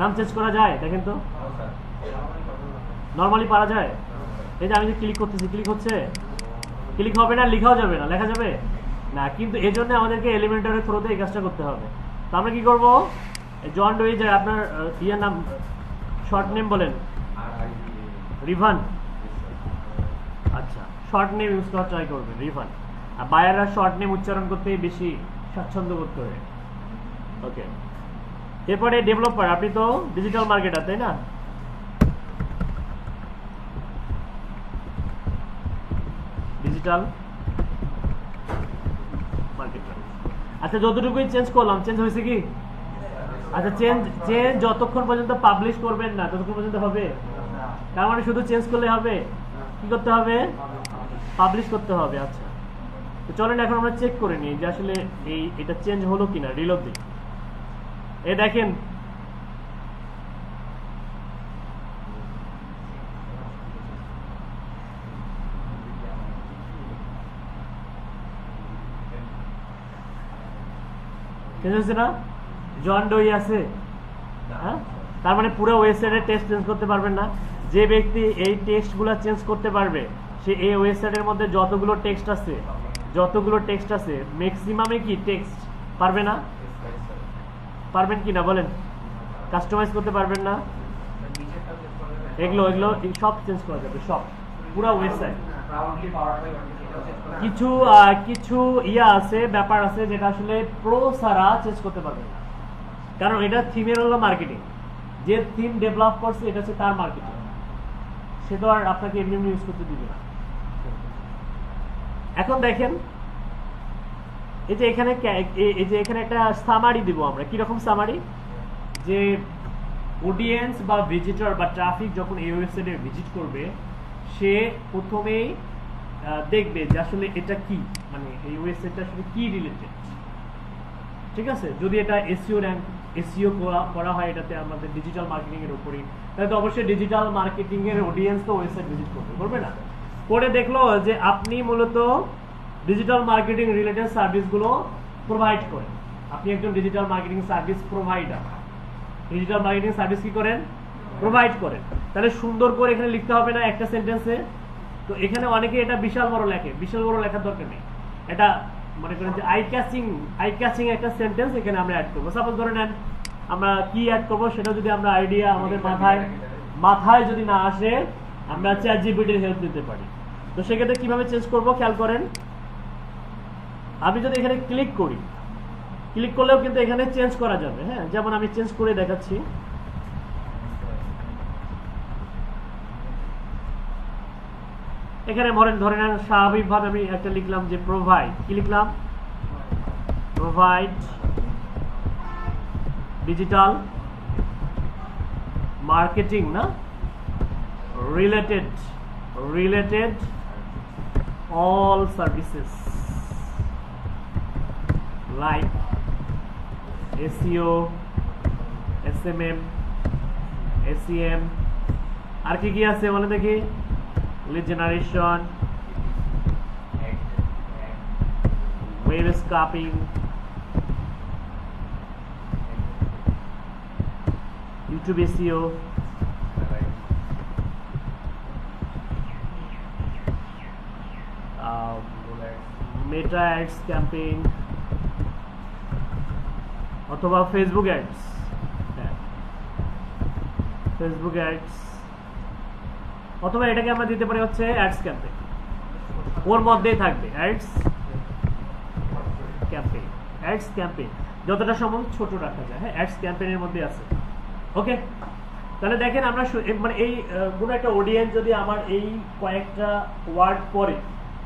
নাম চেঞ্জ করা যায়? দেখেন তো, নর্মালি পারা যায়? এই যে আমি যে ক্লিক করতেছি, ক্লিক হচ্ছে, ক্লিক হবে না, লেখাও যাবে না, লেখা যাবে না, কিন্তু এই জন্য আমাদেরকে এলিমেন্টরের থ্রুতে এই কাজটা করতে হবে। তো আমরা কি করবো, জন ডোই যে আপনার ইয়ার নাম, শর্ট নেম বলেন, রিভান। আচ্ছা, শর্ট নেম ইউজ করা ট্রাই করবেন, রিভান। আর বায়াররা শর্ট নেম উচ্চারণ করতে বেশি স্বাচ্ছন্দ্য বোধ করে। ওকে, এরপরে ডেভেলপার, আপনি তো ডিজিটাল মার্কেটার, তাই না? Digital marketer. আচ্ছা, যতটুকুই চেঞ্জ করলাম, চেঞ্জ হয়েছে কি? আচ্ছা, চেঞ্জ যতক্ষণ পর্যন্ত পাবলিশ করবেন না ততক্ষণ পর্যন্ত হবে। তার মানে শুধু চেঞ্জ করলে হবে, কি করতে হবে? পাবলিশ করতে হবে। আচ্ছা, তো চলেন এখন আমরা চেক করে নিই যে আসলে এটা চেঞ্জ হলো কিনা। রিলোড দিই, এই দেখেন চেঞ্জ হয়েছে না? জন ডোই আছে, হ্যাঁ। তার মানে পুরো ওয়েবসাইটের টেক্সট চেঞ্জ করতে পারবেন না। যে ব্যক্তি এই টেক্সটগুলো চেঞ্জ করতে পারবে, সে এই ওয়েবসাইটের মধ্যে যতগুলো টেক্সট আছে ম্যাক্সিমামে কি টেক্সট পারবে না? পারবেন কি না বলেন? কাস্টমাইজ করতে পারবেন না? এগুলো সব চেঞ্জ করা যাবে, সব, পুরো ওয়েবসাইট। কিছু আছে, ব্যাপার আছে যেটা আসলে প্রো ছাড়া চেঞ্জ করতে পারবেন না, কারণ এটা থিমের হলো মার্কেটিং। যে থিম ডেভেলপ করছে এটা হচ্ছে তার মার্কেটিং, সে তো আর আপনাকে এমনি ইউজ করতে দিবে না। এখন দেখেন এই যে এখানে একটা সামারি দিব আমরা। কিরকম সামারি? যে অডিয়েন্স বা ভিজিটর বা ট্রাফিক যখন এই ওয়েবসাইটে ভিজিট করবে, সে প্রথমেই দেখবে যে আসলে এটা কি, মানে এই ওয়েবসাইটটা আসলে কি রিলেটেড। ঠিক আছে, যদি এটা এসইও করা হয়, এটাতে আমাদের ডিজিটাল মার্কেটিং এর উপরই, তাহলে তো অবশ্যই ডিজিটাল মার্কেটিং এর অডিয়েন্স তো ওয়েবসাইট ভিজিট করবে না? করে দেখলো যে আপনি মূলত ডিজিটাল মার্কেটিং রিলেটেড সার্ভিসগুলো প্রোভাইড করেন, আপনি একজন digital marketing service provider. Digital marketing service কি করেন? প্রোভাইড করেন। তাহলে সুন্দর করে এখানে লিখতে হবে না একটা সেন্টেন্সে? তো এখানে অনেকে এটা বিশাল বড় লেখে, বিশাল বড় লেখার দরকার নেই। এটা মনে করেন যে আই ক্যাচিং একটা সেন্টেন্স এখানে আমরা অ্যাড করবো। সাপোজ ধরে নেন আমরা কি অ্যাড করবো সেটা যদি আমরা আইডিয়া আমাদের মাথায় যদি না আসে, আমরা চ্যাট জিপিটির হেল্প নিতে পারি। তো সেক্ষেত্রে কিভাবে চেঞ্জ করবো খেয়াল করেন, আমি যদি এখানে ক্লিক করি, ক্লিক করলেও কিন্তু এখানে চেঞ্জ করা যাবে। হ্যাঁ, যেমন আমি চেঞ্জ করে দেখাচ্ছি। এখানে ধরে নেন স্বাভাবিকভাবে আমি একটা লিখলাম যে প্রোভাইড, কি লিখলাম, প্রোভাইড ডিজিটাল মার্কেটিং না related all services like SEO, SMM, SEM, আর কি আছে বলে দেখি, lead generation, web scraping, YouTube SEO, মেটা অ্যাডস ক্যাম্পেইন অথবা ফেসবুক অ্যাডস, ফেসবুক অ্যাডস, অথবা এটাকে আমরা দিতে পারি হচ্ছে অ্যাডস ক্যাম্পেইন, ওর মধ্যেই থাকবে অ্যাডস ক্যাম্পেইন, যতটা সম্ভব ছোট রাখা যায়। হ্যাঁ, অ্যাডস ক্যাম্পেইনের মধ্যে আছে। ওকে, তাহলে দেখেন আমরা মানে এই কোনো একটা অডিয়েন্স যদি আমার এই কয়েকটা ওয়ার্ড পড়ে,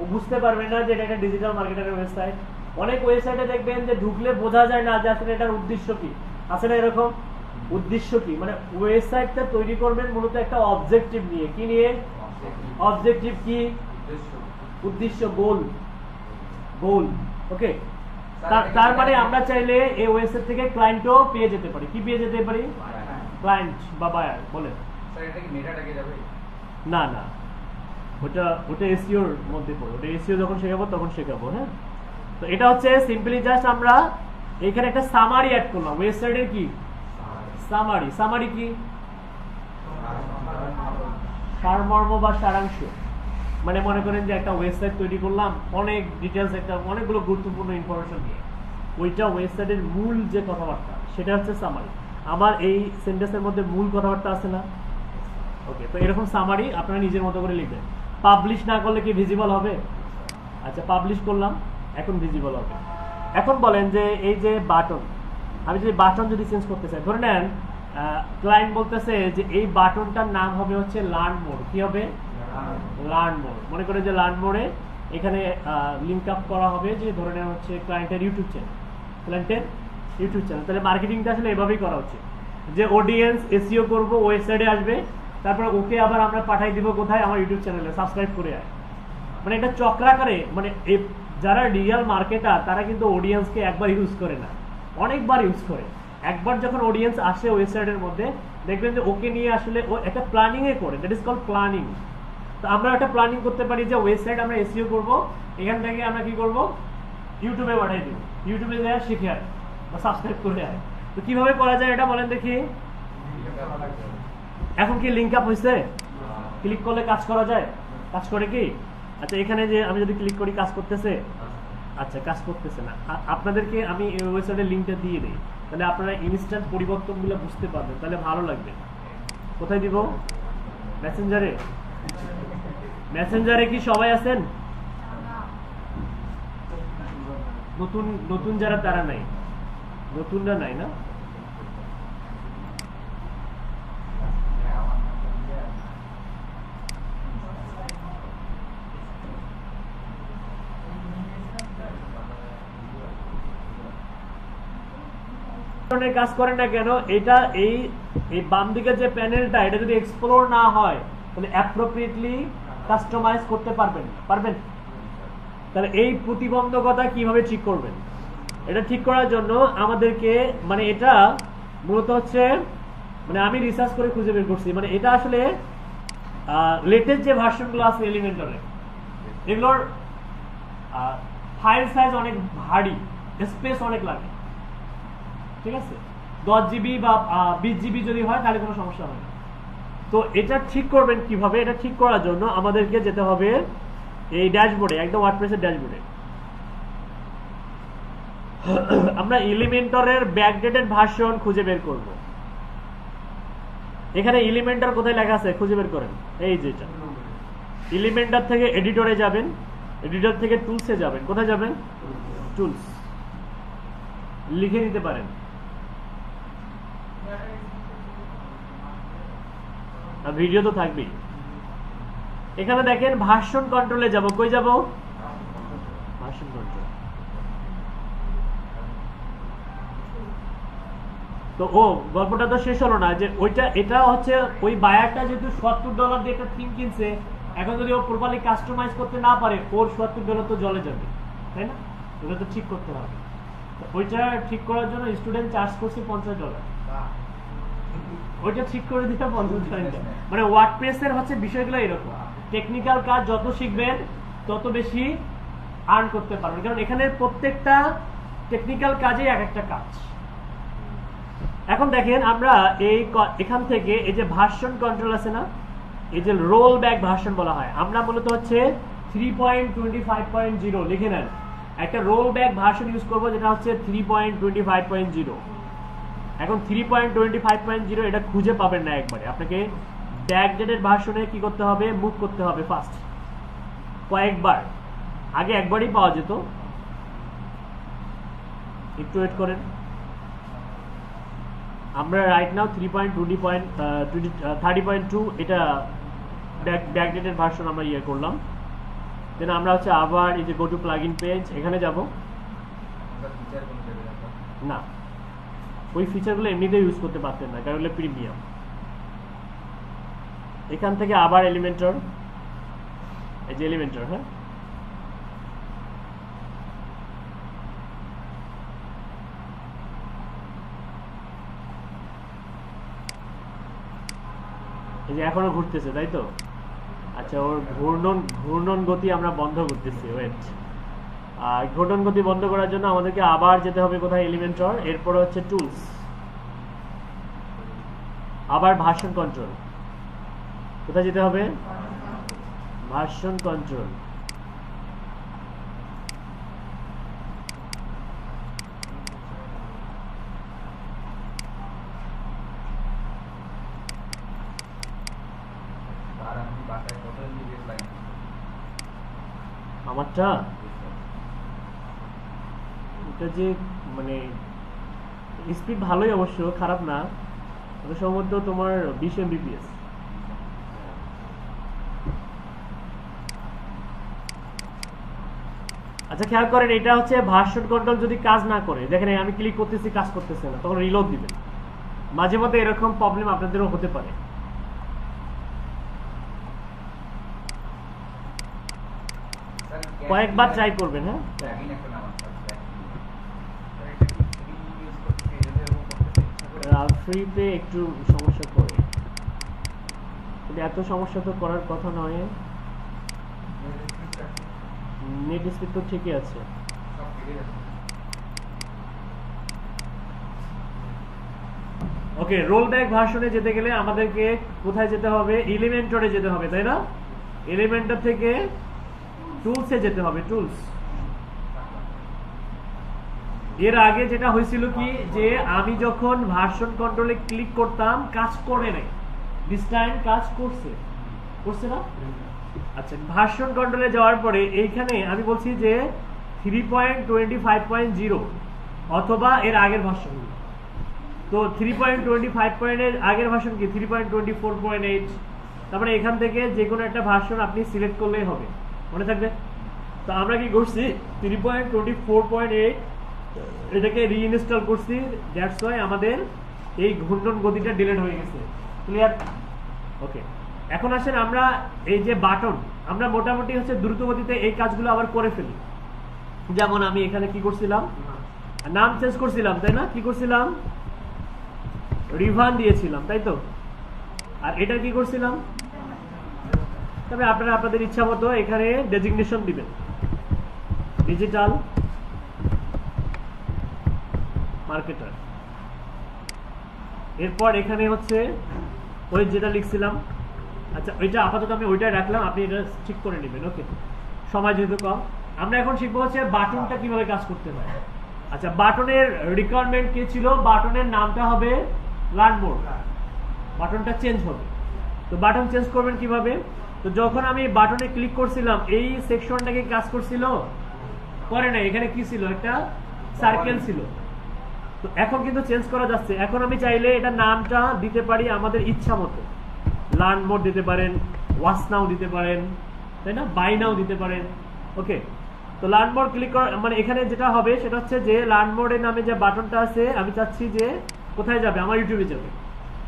ও বুঝতে পারবে না যে এটা একটা ডিজিটাল মার্কেটারের ওয়েবসাইট। অনেক ওয়েবসাইটে দেখবেন যে ঢুকলে বোঝা যায় না যে আসলে এটার উদ্দেশ্য কি। আছে না এরকম? উদ্দেশ্য কি, মানে ওয়েবসাইটটা তৈরি করবেন মূলত একটা অবজেক্টিভ নিয়ে। কি নিয়ে? অবজেক্টিভ কি? উদ্দেশ্য, গোল। ওকে, তার মানে আমরা চাইলে এই ওয়েবসাইট থেকে ক্লায়েন্টও পেয়ে যেতে পারি। কি পেয়ে যেতে পারি? ক্লায়েন্ট বা বায়ার। বলেন স্যার, এটা কি মেটাটাকে যাবে? না, ওটা এসইওর মধ্যে পড়ে। ওটা এসইও যখন শেখাবো তখন শেখাবো। হ্যাঁ, তো এটা হচ্ছে সিম্পলি জাস্ট আমরা এখানে একটা সামারি অ্যাড করলাম। ওয়েবসাইটের কি সামারি কি? সারমর্ম বা সারাংশ। মানে মনে করেন যে একটা ওয়েবসাইট তৈরি করলাম, অনেক ডিটেলস, একটা অনেকগুলো গুরুত্বপূর্ণ ইনফরমেশন দিয়ে, ওইটা ওয়েবসাইটের মূল যে কথাবার্তা সেটা হচ্ছে সামারি। আমার এই সেন্টেন্সের মধ্যে মূল কথাবার্তা আছে না? ওকে, তো এরকম সামারি আপনারা নিজের মতো করে লিখবেন। পাবলিশ না করলে কি ভিজিবল হবে? আচ্ছা, পাবলিশ করলাম, এখন ভিজিবল হবে। এখন বলেন যে এই যে বাটন, আমি যদি বাটন যদি চেঞ্জ করতে চাই, ধরে নেন ক্লায়েন্ট বলতেছে যে এই বাটনটার নাম হবে হচ্ছে লার্ন মোর। কি হবে? Learn more. মনে করে যে লার্ন মোরে এখানে লিঙ্ক আপ করা হবে যে ধরে নেন হচ্ছে ক্লায়েন্টের ইউটিউব চ্যানেল। তাহলে মার্কেটিংটা আসলে এভাবেই করা উচিত যে অডিয়েন্স এসইও করবো, ওয়েবসাইটে আসবে, তারপর ওকে আবার আমরা পাঠাই দিব কোথায়? আমার ইউটিউব চ্যানেলে সাবস্ক্রাইব করে আয়। মানে এটা চক্রাকারে, মানে যারা রিয়েল মার্কেটার তারা কিন্তু অডিয়েন্সকে একবার ইউজ করে না, অনেকবার ইউজ করে। একবার যখন অডিয়েন্স আসে ওয়েবসাইটের মধ্যে, দেখবেন যে ওকে নিয়ে আসলে ও একটা প্ল্যানিং এ করে, দ্যাট ইজ কল্ড প্ল্যানিং। তো আমরা একটা প্ল্যানিং করতে পারি যে ওয়েবসাইট আমরা এসইও করব, এখান থেকে আমরা কি করব? ইউটিউবে পাঠাই দিব, ইউটিউবে যা শিখে আয় বা সাবস্ক্রাইব করে আয়। তো কিভাবে করা যায় এটা বলেন দেখি। এখন কি লিঙ্ক আপ হয়েছে? ক্লিক করলে কাজ করা যায়? কাজ করে কি? আচ্ছা, এখানে যে আমি যদি ক্লিক করি কাজ করতেছে? আচ্ছা, কাজ করতেছে না। আপনাদেরকে আমি এই ওয়েবসাইটের লিঙ্কটা দিয়ে দিই, তাহলে আপনারা ইনস্ট্যান্ট পরিবর্তনগুলো বুঝতে পারবেন, তাহলে ভালো লাগবে। কোথায় দিব? মেসেঞ্জারে কি সবাই আছেন? নতুন যারা তারা নাই, নতুনরা নাই না? কাজ করে না কেন? এটা এই বাম দিকের যে প্যানেলটা, এটা যদি এক্সপ্লোর না হয় তাহলে অ্যাপ্রোপ্রিয়েটলি কাস্টমাইজ করতে পারবেন। তাহলে এই প্রতিবন্ধকতা কিভাবে ঠিক করবেন? এটা ঠিক করার জন্য আমাদেরকে, মানে এটা মূলত হচ্ছে, মানে আমি রিসার্চ করে খুঁজে বের করছি, মানে এটা আসলে লেটেস্ট যে ভার্সনগুলো আছে এলিমেন্টরে, এগুলোর ফাইল সাইজ অনেক ভারী, স্পেস অনেক লাগে। ঠিক আছে, 10 জিবি বা 20 জিবি যদি হয় তাহলে কোনো সমস্যা হয় না। তো এটা ঠিক করবেন কিভাবে? এটা ঠিক করার জন্য আমাদেরকে যেতে হবে এই ড্যাশবোর্ডে, একদম ওয়ার্ডপ্রেসের ড্যাশবোর্ডে। আমরা এলিমেন্টরের ব্যাকডেটেড ভার্সন খুঁজে বের করব। এখানে এলিমেন্টর কোথায় লেখা আছে খুঁজে বের করেন, এই যেটা এলিমেন্টর থেকে এডিটরে যাবেন, এডিটর থেকে টুলসে যাবেন, কোথায় যাবেন টুলস, লিখে নিতে পারেন। আর ভিডিও তো থাকবেই। এখানে দেখেন ভার্সন কন্ট্রোলে যাব, কই যাব ভার্সন কন্ট্রোল। তো গল্পটা তো শেষ হলো না, যে ওইটা এটা হচ্ছে ওই বায়ারটা যেহেতু $70 দিয়ে একটা থিম কিনছে, এখন যদি ও প্রপারলি কাস্টমাইজ করতে না পারে ওর $70 তো জলে যাবে, তাই না? ওটা তো ঠিক করতে হবে। তো ওইটা ঠিক করার জন্য স্টুডেন্ট চার্জ করছে $50। ওইটা ঠিক করে দিতে $50। মানে ওয়ার্ডপ্রেসের হচ্ছে বিষয়গুলো এরকম, টেকনিক্যাল কাজ যত শিখবেন তত বেশি আর্ন করতে পারবেন, কারণ এখানে প্রত্যেকটা টেকনিক্যাল কাজে এক একটা কাজ। এখন দেখেন আমরা এখান থেকে এই যে ভার্সন কন্ট্রোল আছে না, এই যে রোল ব্যাক ভার্সন বলা হয়, আমরা মূলত হচ্ছে 3.25.0 লিখে নেন। একটা রোল ব্যাক ভার্সন ইউজ করবো যেটা হচ্ছে 3.25.0। এখন 3.25.0 এটা খুঁজে পাবেন না একবারে, আপনাকে ব্যাকডেটেড ভার্সনে কি করতে হবে, মুভ করতে হবে ফার্স্ট কয়েকবার। আগে একবারই পাওয়া যেত, একটু ওয়েট করেন। আমরা রাইট নাও 30.2 এটা ব্যাকডেটেড ভার্সন আমরা ইয়ে করলাম। দেন আমরা হচ্ছে আবার এই যে গো টু প্লাগইন পেজ, এখানে যাব না, ওই ফিচারগুলো এমনিতে ইউজ করতে পারতেন না কারণ ওগুলো প্রিমিয়াম। এখান থেকে আবার এলিমেন্টর, এই যে এলিমেন্টর, হ্যাঁ এই যে এখনো ঘুরতেছে তাই তো। আচ্ছা, ওর ঘূর্ণন গতি আমরা বন্ধ করতেছি, ওয়েট। আর ঘূর্ণন গতি বন্ধ করার জন্য আমাদেরকে আবার যেতে হবে কোথায়, এলিমেন্টর, এরপর হচ্ছে টুলস, আবার ভার্সন কন্ট্রোল। কোথায় যেতে হবে, ভার্সন কন্ট্রোল। আমারটা এটা যে মানে স্পিড ভালোই, অবশ্য খারাপ না, সম্ভবত তোমার 20 MBPS। আচ্ছা খেয়াল করেন, এটা হচ্ছে ভার্সন কন্ট্রোল যদি কাজ না করে, দেখেন আমি ক্লিক করতেছি কাজ করতেছে না, তখন রিলোড দিবেন। মাঝে মধ্যে এরকম প্রবলেম আপনাদেরও হতে পারে। কয়েকবার ট্রাই করবেন, হ্যাঁ ফ্রিতে একটু সমস্যা করে, কিন্তু এত সমস্যা তো করার কথা নয়। নেট স্পিড তো ঠিকই আছে। ওকে, রোল ব্যাক ভার্সনে যেতে গেলে আমাদেরকে কোথায় যেতে হবে, এলিমেন্টরে যেতে হবে, তাই না? এলিমেন্টর থেকে টুলসে যেতে হবে, টুলস। এর আগে যেটা হয়েছিল কি, যে আমি যখন ভার্সন কন্ট্রোলে ক্লিক করতাম কাজ করে নাই, দিস টাইম কাজ করছে না। আচ্ছা, ভার্সন কন্ট্রোলে যাওয়ার পরে এইখানে আমি বলছি যে 3.25.0 অথবা এর আগের ভার্সন। তো 3.25 এর আগের ভার্সন কি 3.24.8। তারপরে এখান থেকে যে কোনো একটা ভার্সন আপনি সিলেক্ট করলেই হবে, মনে থাকবে। তো আমরা কি করছি, 3.24.8 এটাকে রিইনস্টল করছি, দ্যাটস ওয়াই আমাদের এই ঘূর্ণন গতিটা ডিলিট হয়ে গেছে। ক্লিয়ার? ওকে, এখন আসেন আমরা এই যে বাটন, আমরা মোটামুটি হচ্ছে দ্রুত গতিতে এই কাজগুলো আবার করে ফেলি। যেমন আমি এখানে কি করছিলাম, নাম চেঞ্জ করছিলাম, তাই না? কি করছিলাম, রিভান দিয়েছিলাম, তাই তো। আর এটা কি করছিলাম, তবে আপনারা আপনাদের ইচ্ছা মতো এখানে ডেজিগনেশন দিবেন, ডিজিটাল মার্কেটার। এরপর এখানে হচ্ছে ওই যেটা লিখছিলাম, আচ্ছা ওইটা আপাতত আমি ওইটাই রাখলাম, আপনি এটা ঠিক করে নেবেন। ওকে, সময় যেহেতু কম, আমরা এখন শিখবো হচ্ছে বাটনটা কিভাবে কাজ করতে হয়। আচ্ছা, বাটনের রিকোয়ারমেন্ট কি ছিল? বাটনের নামটা হবে লার্ন মোর, বাটনটা চেঞ্জ হবে। তো বাটন চেঞ্জ করবেন কিভাবে? তো যখন আমি বাটনে ক্লিক করছিলাম এই সেকশনটাকে কাজ করছিল, করে না, এখানে কি ছিল? একটা সার্কেল ছিল। তো এখন কিন্তু চেঞ্জ করা যাচ্ছে। এখন আমি চাইলে এটা নামটা দিতে পারি আমাদের ইচ্ছা মতো। লার্ন মোর দিতে পারেন, ওয়াচ নাও দিতে পারেন, তাই না, বাই নাও দিতে পারেন। ওকে, তো লার্ন মোর ক্লিক করা মানে এখানে যেটা হবে সেটা হচ্ছে যে লার্ন মোরের নামে যে বাটনটা আছে আমি চাচ্ছি যে কোথায় যাবে? আমার ইউটিউবে যাবে।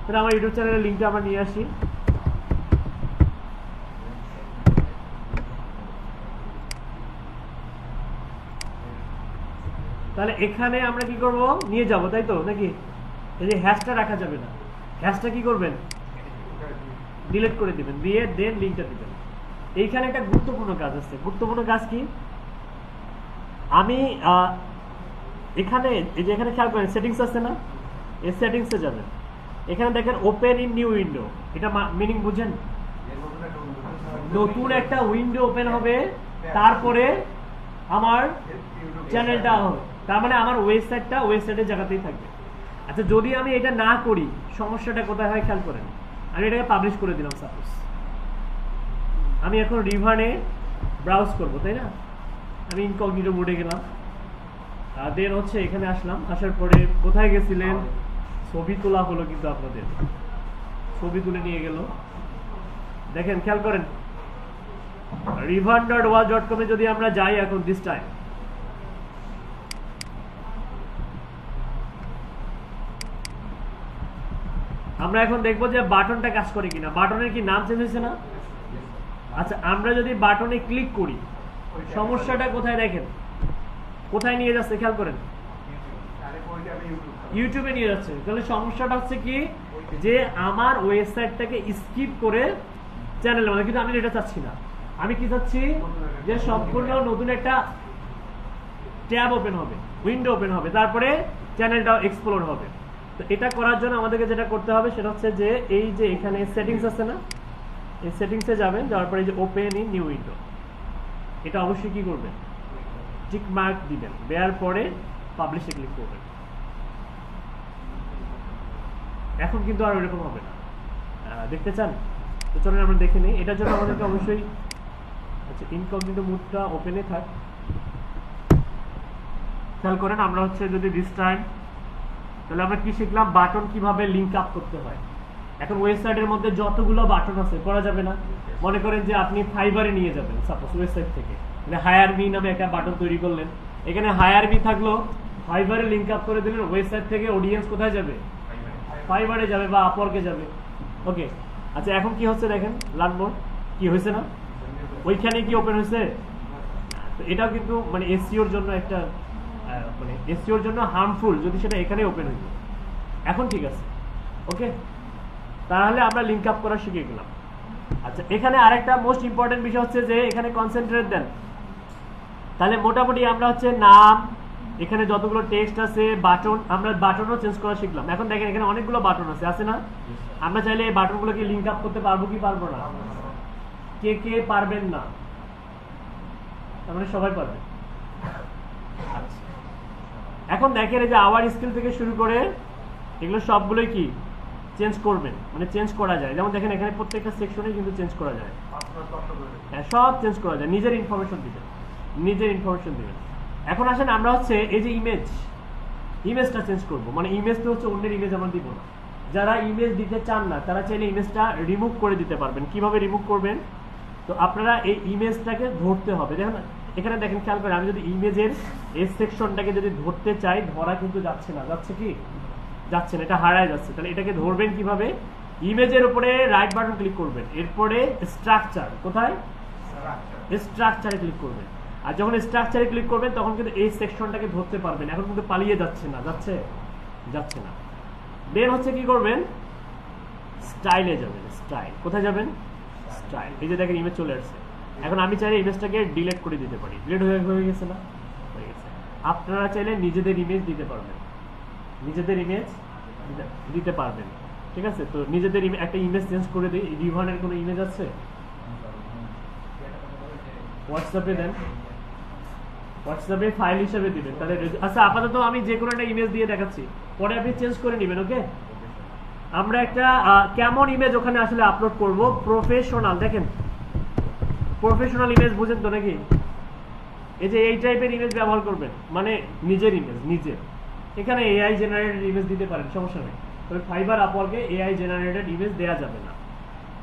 তাহলে আমার ইউটিউব চ্যানেলের লিঙ্কটা আমরা নিয়ে আসি। তাহলে এখানে আমরা কি করব? নিয়ে যাব, তাই তো নাকি? এই যে হ্যাশটা রাখা যাবে না, হ্যাশটা কি করবেন? ডিলিট করে দিবেন, দিয়ে দেন লিংকটা দিবেন। এইখানে একটা গুরুত্বপূর্ণ কাজ আছে। গুরুত্বপূর্ণ কাজ কি? আমি এখানে এই যে এখানে খেয়াল করেন সেটিংস আছে না, এই সেটিংসে যাবেন। এখানে দেখেন ওপেন ইন নিউ উইন্ডো, এটা মিনিং বুঝেন? নতুন একটা উইন্ডো ওপেন হবে, তারপরে আমার চ্যানেলটা হবে, তার মানে আমার ওয়েবসাইটের জায়গাতেই থাকবে। আচ্ছা, যদি আমি এটা না করি সমস্যাটা কোথায় হয় খেয়াল করেন। আমি এটাকে পাবলিশ করে দিলাম, সাপোজ আমি এখন রিভানে ব্রাউজ করব, তাই না? আমি ইনকগনিটো মোডে গেলাম, দেন হচ্ছে এখানে আসলাম। আসার পরে কোথায় গেছিলেন? ছবি তোলা হলো, কিন্তু আপনাদের ছবি তুলে নিয়ে গেল। দেখেন, খেয়াল করেন, rivan.waz.com এ যদি আমরা যাই এখন দিস টাইম, আমরা এখন দেখবো যে বাটনটা কাজ করে কিনা। বাটনের কি নাম চেঞ্জ হয়েছে না? আচ্ছা, আমরা যদি বাটনে ক্লিক করি সমস্যাটা কোথায়? দেখেন কোথায় নিয়ে যাচ্ছে, খেয়াল করেন, ইউটিউবে নিয়ে যাচ্ছে। তাহলে সমস্যাটা হচ্ছে কি যে আমার ওয়েবসাইটটাকে স্কিপ করে চ্যানেল মানে, কিন্তু আমি এটা চাচ্ছি না। আমি কি চাচ্ছি? যে সম্পূর্ণ নতুন একটা ট্যাব ওপেন হবে, উইন্ডো ওপেন হবে, তারপরে চ্যানেলটাও এক্সপ্লোর হবে। তো এটা করার জন্য আমাদেরকে যেটা করতে হবে সেটা হচ্ছে যে এই যে এখানে সেটিংস আছে না, এই সেটিংসে যাবেন, যাওয়ার পরে এই যে ওপেন ইন নিউ উইন্ডো, এটা অবশ্যই কি করবেন? টিক মার্ক দিবেন, দেওয়ার পরে পাবলিশে ক্লিক করবেন। এখন কিন্তু আর এরকম হবে না। দেখতে চান? তো চলুন আমরা দেখে নিই। এটার জন্য আমাদেরকে অবশ্যই, আচ্ছা, ইনকগনিটো মোডটা ওপেনে থাক। খেয়াল করেন, আমরা হচ্ছে যদি দিস টাইম, তাহলে আমরা কি শিখলাম? বাটন কিভাবে লিংক আপ করতে হয়। এখন ওয়েবসাইটের মধ্যে যতগুলো বাটন আছে করা যাবে না। মনে করেন যে আপনি ফাইবারে নিয়ে যাবেন, সাপোজ ওয়েবসাইট থেকে হায়ার মি নামে একটা বাটন তৈরি করলেন, এখানে হায়ার মি থাকলো, ফাইবারে লিংক আপ করে দিলেন, ওয়েবসাইট থেকে অডিয়েন্স কোথায় যাবে? ফাইবারে যাবে বা আপওয়ার্কে যাবে। ওকে, আচ্ছা, এখন কি হচ্ছে দেখেন, লার্ন মোর কি হয়েছে না? ওইখানে কি ওপেন হয়েছে? তো এটাও কিন্তু মানে এসইওর জন্য একটা মানে এসইওর জন্য হার্মফুল যদি সেটা এখানে ওপেন হইতো। এখন ঠিক আছে, ওকে, তাহলে আমরা লিংক আপ করা শিখে গেলাম। আচ্ছা, এখানে আরেকটা মোস্ট ইম্পর্টেন্ট বিষয় হচ্ছে যে এখানে কনসেন্ট্রেট দেন। তাহলে মোটামুটি আমরা হচ্ছে নাম, এখানে যতগুলো টেক্সট আছে, বাটন, আমরা বাটনও চেঞ্জ করা শিখলাম। এখন দেখেন এখানে অনেকগুলো বাটন আছে না? আমরা চাইলে এই বাটনগুলোকে লিংক আপ করতে পারবো কি পারবো না? কে কে পারবেন না? তার মানে সবাই পারবে। আচ্ছা, এখন দেখেন এই যে আওয়ার স্কিল থেকে শুরু করে এগুলো সবগুলোই কি চেঞ্জ করবেন, মানে চেঞ্জ করা যায়। যেমন দেখেন এখানে প্রত্যেকটা সেকশনে কিন্তু চেঞ্জ করা যায়। হ্যাঁ, সব চেঞ্জ করা যায়, নিজের ইনফরমেশন দিবেন, নিজের ইনফরমেশন দিবেন। এখন আসেন আমরা হচ্ছে এই যে ইমেজটা চেঞ্জ করব, মানে ইমেজ তো হচ্ছে অন্যের ইমেজ আমরা দিব না। যারা ইমেজ দিতে চান না তারা চাইলে ইমেজটা রিমুভ করে দিতে পারবেন। কিভাবে রিমুভ করবেন? তো আপনারা এই ইমেজটাকে ধরতে হবে। দেখেন এখানে দেখেন, খেয়াল করে, আমি যদি ইমেজের এই সেকশনটাকে যদি ধরতে চাই, ধরা কিন্তু যাচ্ছে না। যাচ্ছে কি? যাচ্ছে না, এটা হারায় যাচ্ছে। তাহলে এটাকে ধরবেন কিভাবে? ইমেজের উপরে রাইট বাটন ক্লিক করবেন, এরপরে স্ট্রাকচার, কোথায়? স্ট্রাকচারে ক্লিক করবেন। আর যখন স্ট্রাকচারে ক্লিক করবেন তখন কিন্তু এই সেকশনটাকে ধরতে পারবেন। এখন কিন্তু পালিয়ে যাচ্ছে না, যাচ্ছে না। দেন হচ্ছে কি করবেন? স্টাইলে যাবেন। স্টাইল, কোথায় যাবেন? স্টাইল। এই যে দেখেন ইমেজ চলে আসছে। এখন আমি চাইলে ইমেজটাকে ডিলিট করে দিতে পারি। ডিলিট হয়ে গেছে না? হয়ে গেছে। আপনারা চাইলে নিজেদের ইমেজ দিতে পারবেন, নিজেদের ইমেজ দিতে পারবেন। ঠিক আছে, তো নিজেদের একটা ইমেজ চেঞ্জ করে দিই। রিভানের কোনো ইমেজ আছে? হোয়াটসঅ্যাপে দেন। হোয়াটসঅ্যাপে ফাইল হিসেবে দিবেন তাহলে আচ্ছা আপাতত আমি যে কোনো একটা ইমেজ দিয়ে দেখাচ্ছি, পরে আপনি চেঞ্জ করে নেবেন। ওকে, আমরা একটা কেমন ইমেজ ওখানে আসলে আপলোড করব, প্রফেশনাল। দেখেন প্রফেশনাল ইমেজ বুঝেন তো নাকি? এই যে এই টাইপের ইমেজ ব্যবহার করবেন, মানে নিজের ইমেজ নিজের। এখানে এআই জেনারেটেড ইমেজ দিতে পারেন, সমস্যা নেই, তবে ফাইবার আপওয়ার্কে এআই জেনারেটেড ইমেজ দেওয়া যাবে না।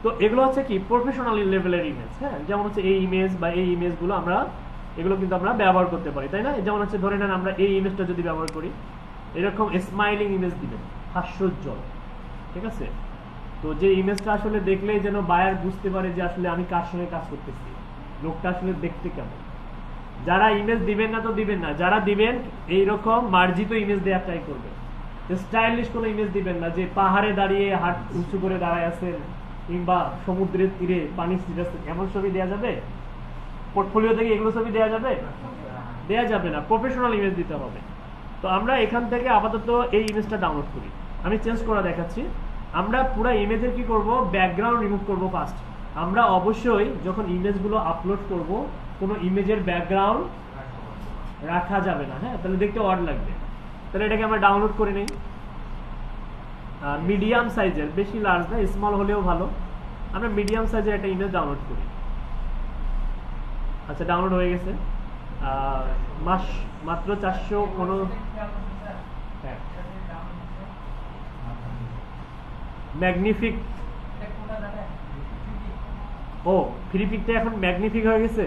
তো এগুলো হচ্ছে কি প্রফেশনাল লেভেলের ইমেজ। হ্যাঁ, যেমন হচ্ছে এই ইমেজ বা এই ইমেজগুলো আমরা এগুলো কিন্তু আমরা ব্যবহার করতে পারি, তাই না? যেমন হচ্ছে ধরে নেন আমরা এই ইমেজটা যদি ব্যবহার করি, এরকম স্মাইলিং ইমেজ দিবেন, হাস্যোজ্জ্বল, ঠিক আছে? তো যে ইমেজটা আসলে দেখলেই যেন বায়ার বুঝতে পারে যে আসলে আমি কার সঙ্গে কাজ করতেছি, লোকটা আসলে দেখতে কেমন। যারা ইমেজ দিবেন না তো দিবেন না, যারা দিবেন এইরকম মার্জিত ইমেজ দেওয়া ট্রাই করবেন। স্টাইলিশ কোনো ইমেজ দিবেন না যে পাহাড়ে দাঁড়িয়ে হাত উঁচু করে দাঁড়ায় আছেন কিংবা সমুদ্রের তীরে পানি ছিটাচ্ছে, এমন ছবি দেওয়া যাবে? পোর্টফোলিও থেকে এগুলো ছবি দেওয়া যাবে? দেওয়া যাবে না, প্রফেশনাল ইমেজ দিতে হবে। তো আমরা এখান থেকে আপাতত এই ইমেজটা ডাউনলোড করি, আমি চেঞ্জ করে দেখাচ্ছি। আমরা পুরো ইমেজের কি করব, ব্যাকগ্রাউন্ড রিমুভ করব ফার্স্ট। আমরা অবশ্যই যখন ইমেজগুলো আপলোড করব কোনো ইমেজের ব্যাকগ্রাউন্ড রাখা যাবে না। হ্যাঁ, তাহলে দেখতে অড লাগবে। তাহলে এটাকে আমরা ডাউনলোড করে নেই, মিডিয়াম সাইজের, বেশি লার্জ না, স্মল হলেও ভালো। আমরা মিডিয়াম সাইজের একটা ইমেজ ডাউনলোড করি। আচ্ছা, ডাউনলোড হয়ে গেছে, মাত্র 415। হ্যাঁ, ম্যাগনিফিক। ও, ফ্রি পিকটা এখন ম্যাগনিফিক হয়ে গেছে।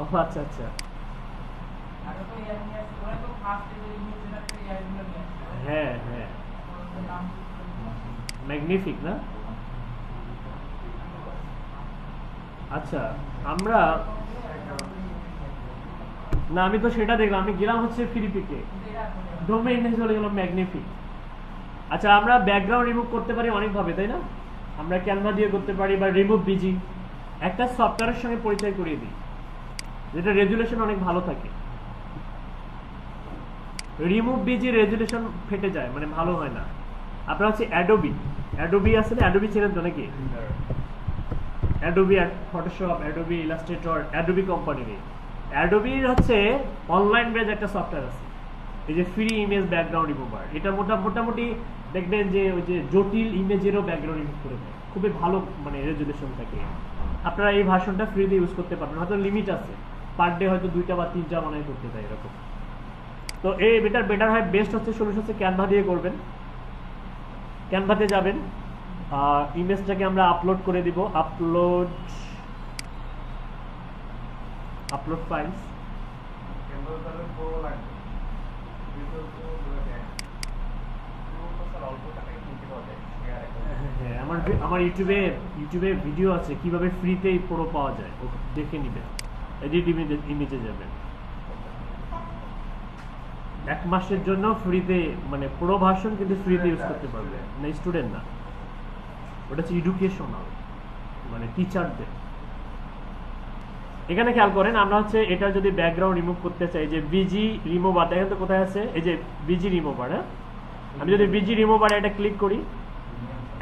ও আচ্ছা আচ্ছা, হ্যাঁ হ্যাঁ, ম্যাগনিফিক না? আচ্ছা, আমরা না, আমি তো সেটা দেখলাম, আমি গেলাম হচ্ছে ফ্রি পিকে, ডোমেইনে চলে গেলাম ম্যাগনিফিক। আচ্ছা, আমরা ব্যাকগ্রাউন্ড রিমুভ করতে পারি অনেকভাবে, তাই না? আমরা ক্যানভা দিয়ে করতে পারি, বা রিমুভ বিজি। একটা সফটওয়্যারের সঙ্গে পরিচয় করিয়ে দিই যেটা রেজুলেশন অনেক ভালো থাকে। রিমুভ বিজি রেজুলেশন ফেটে যায়, মানে ভালো হয় না। আপনার হচ্ছে অ্যাডোবি, অ্যাডোবি আছে না? অ্যাডোবি চেনেন তো নাকি? Adobe Photoshop, Adobe Illustrator, Adobe কোম্পানির। অ্যাডোবির হচ্ছে অনলাইন বেজ একটা সফটওয়্যার আছে, এই যে ফ্রি ইমেজ ব্যাকগ্রাউন্ড রিমুভার। এটা মোটামুটি দেখবেন যে ওই যে জটিল ইমেজেরও ব্যাকগ্রাউন্ড রিমুভ করে দেয়, খুবই ভালো, মানে রেজুলেশন থাকে। আপনারা এই ভার্সনটা ফ্রিতে ইউজ করতে পারবেন, হয়তো লিমিট আছে, পার ডে হয়তো 2টা বা 3টা বানাই করতে দেয় এরকম। তো এই বেটার হয়, বেস্ট হচ্ছে সলিউশন হচ্ছে ক্যানভা দিয়ে করবেন। ক্যানভাতে যাবেন, ইমেজটাকে আমরা আপলোড করে দিব, আপলোড ফাইলস। হ্যাঁ, আমার ইউটিউবে ভিডিও আছে কিভাবে ফ্রিতে প্রো পাওয়া যায়, দেখে নিবেন। এডিট ইমেজে যাবেন, 1 মাসের জন্য ফ্রিতে, মানে প্রো ভার্সন কিন্তু ফ্রিতে ইউজ করতে পারবে না, স্টুডেন্ট না, ওটা হচ্ছে এডুকেশনাল, মানে টিচারদের। এখানে খেয়াল করেন, আমরা হচ্ছে এটা যদি ব্যাকগ্রাউন্ড রিমুভ করতে চাই, যে বিজি রিমুভার, দেখেন তো কোথায় আছে, এই যে বিজি রিমুভার। হ্যাঁ, আমি যদি বিজি রিমুভার এটা ক্লিক করি,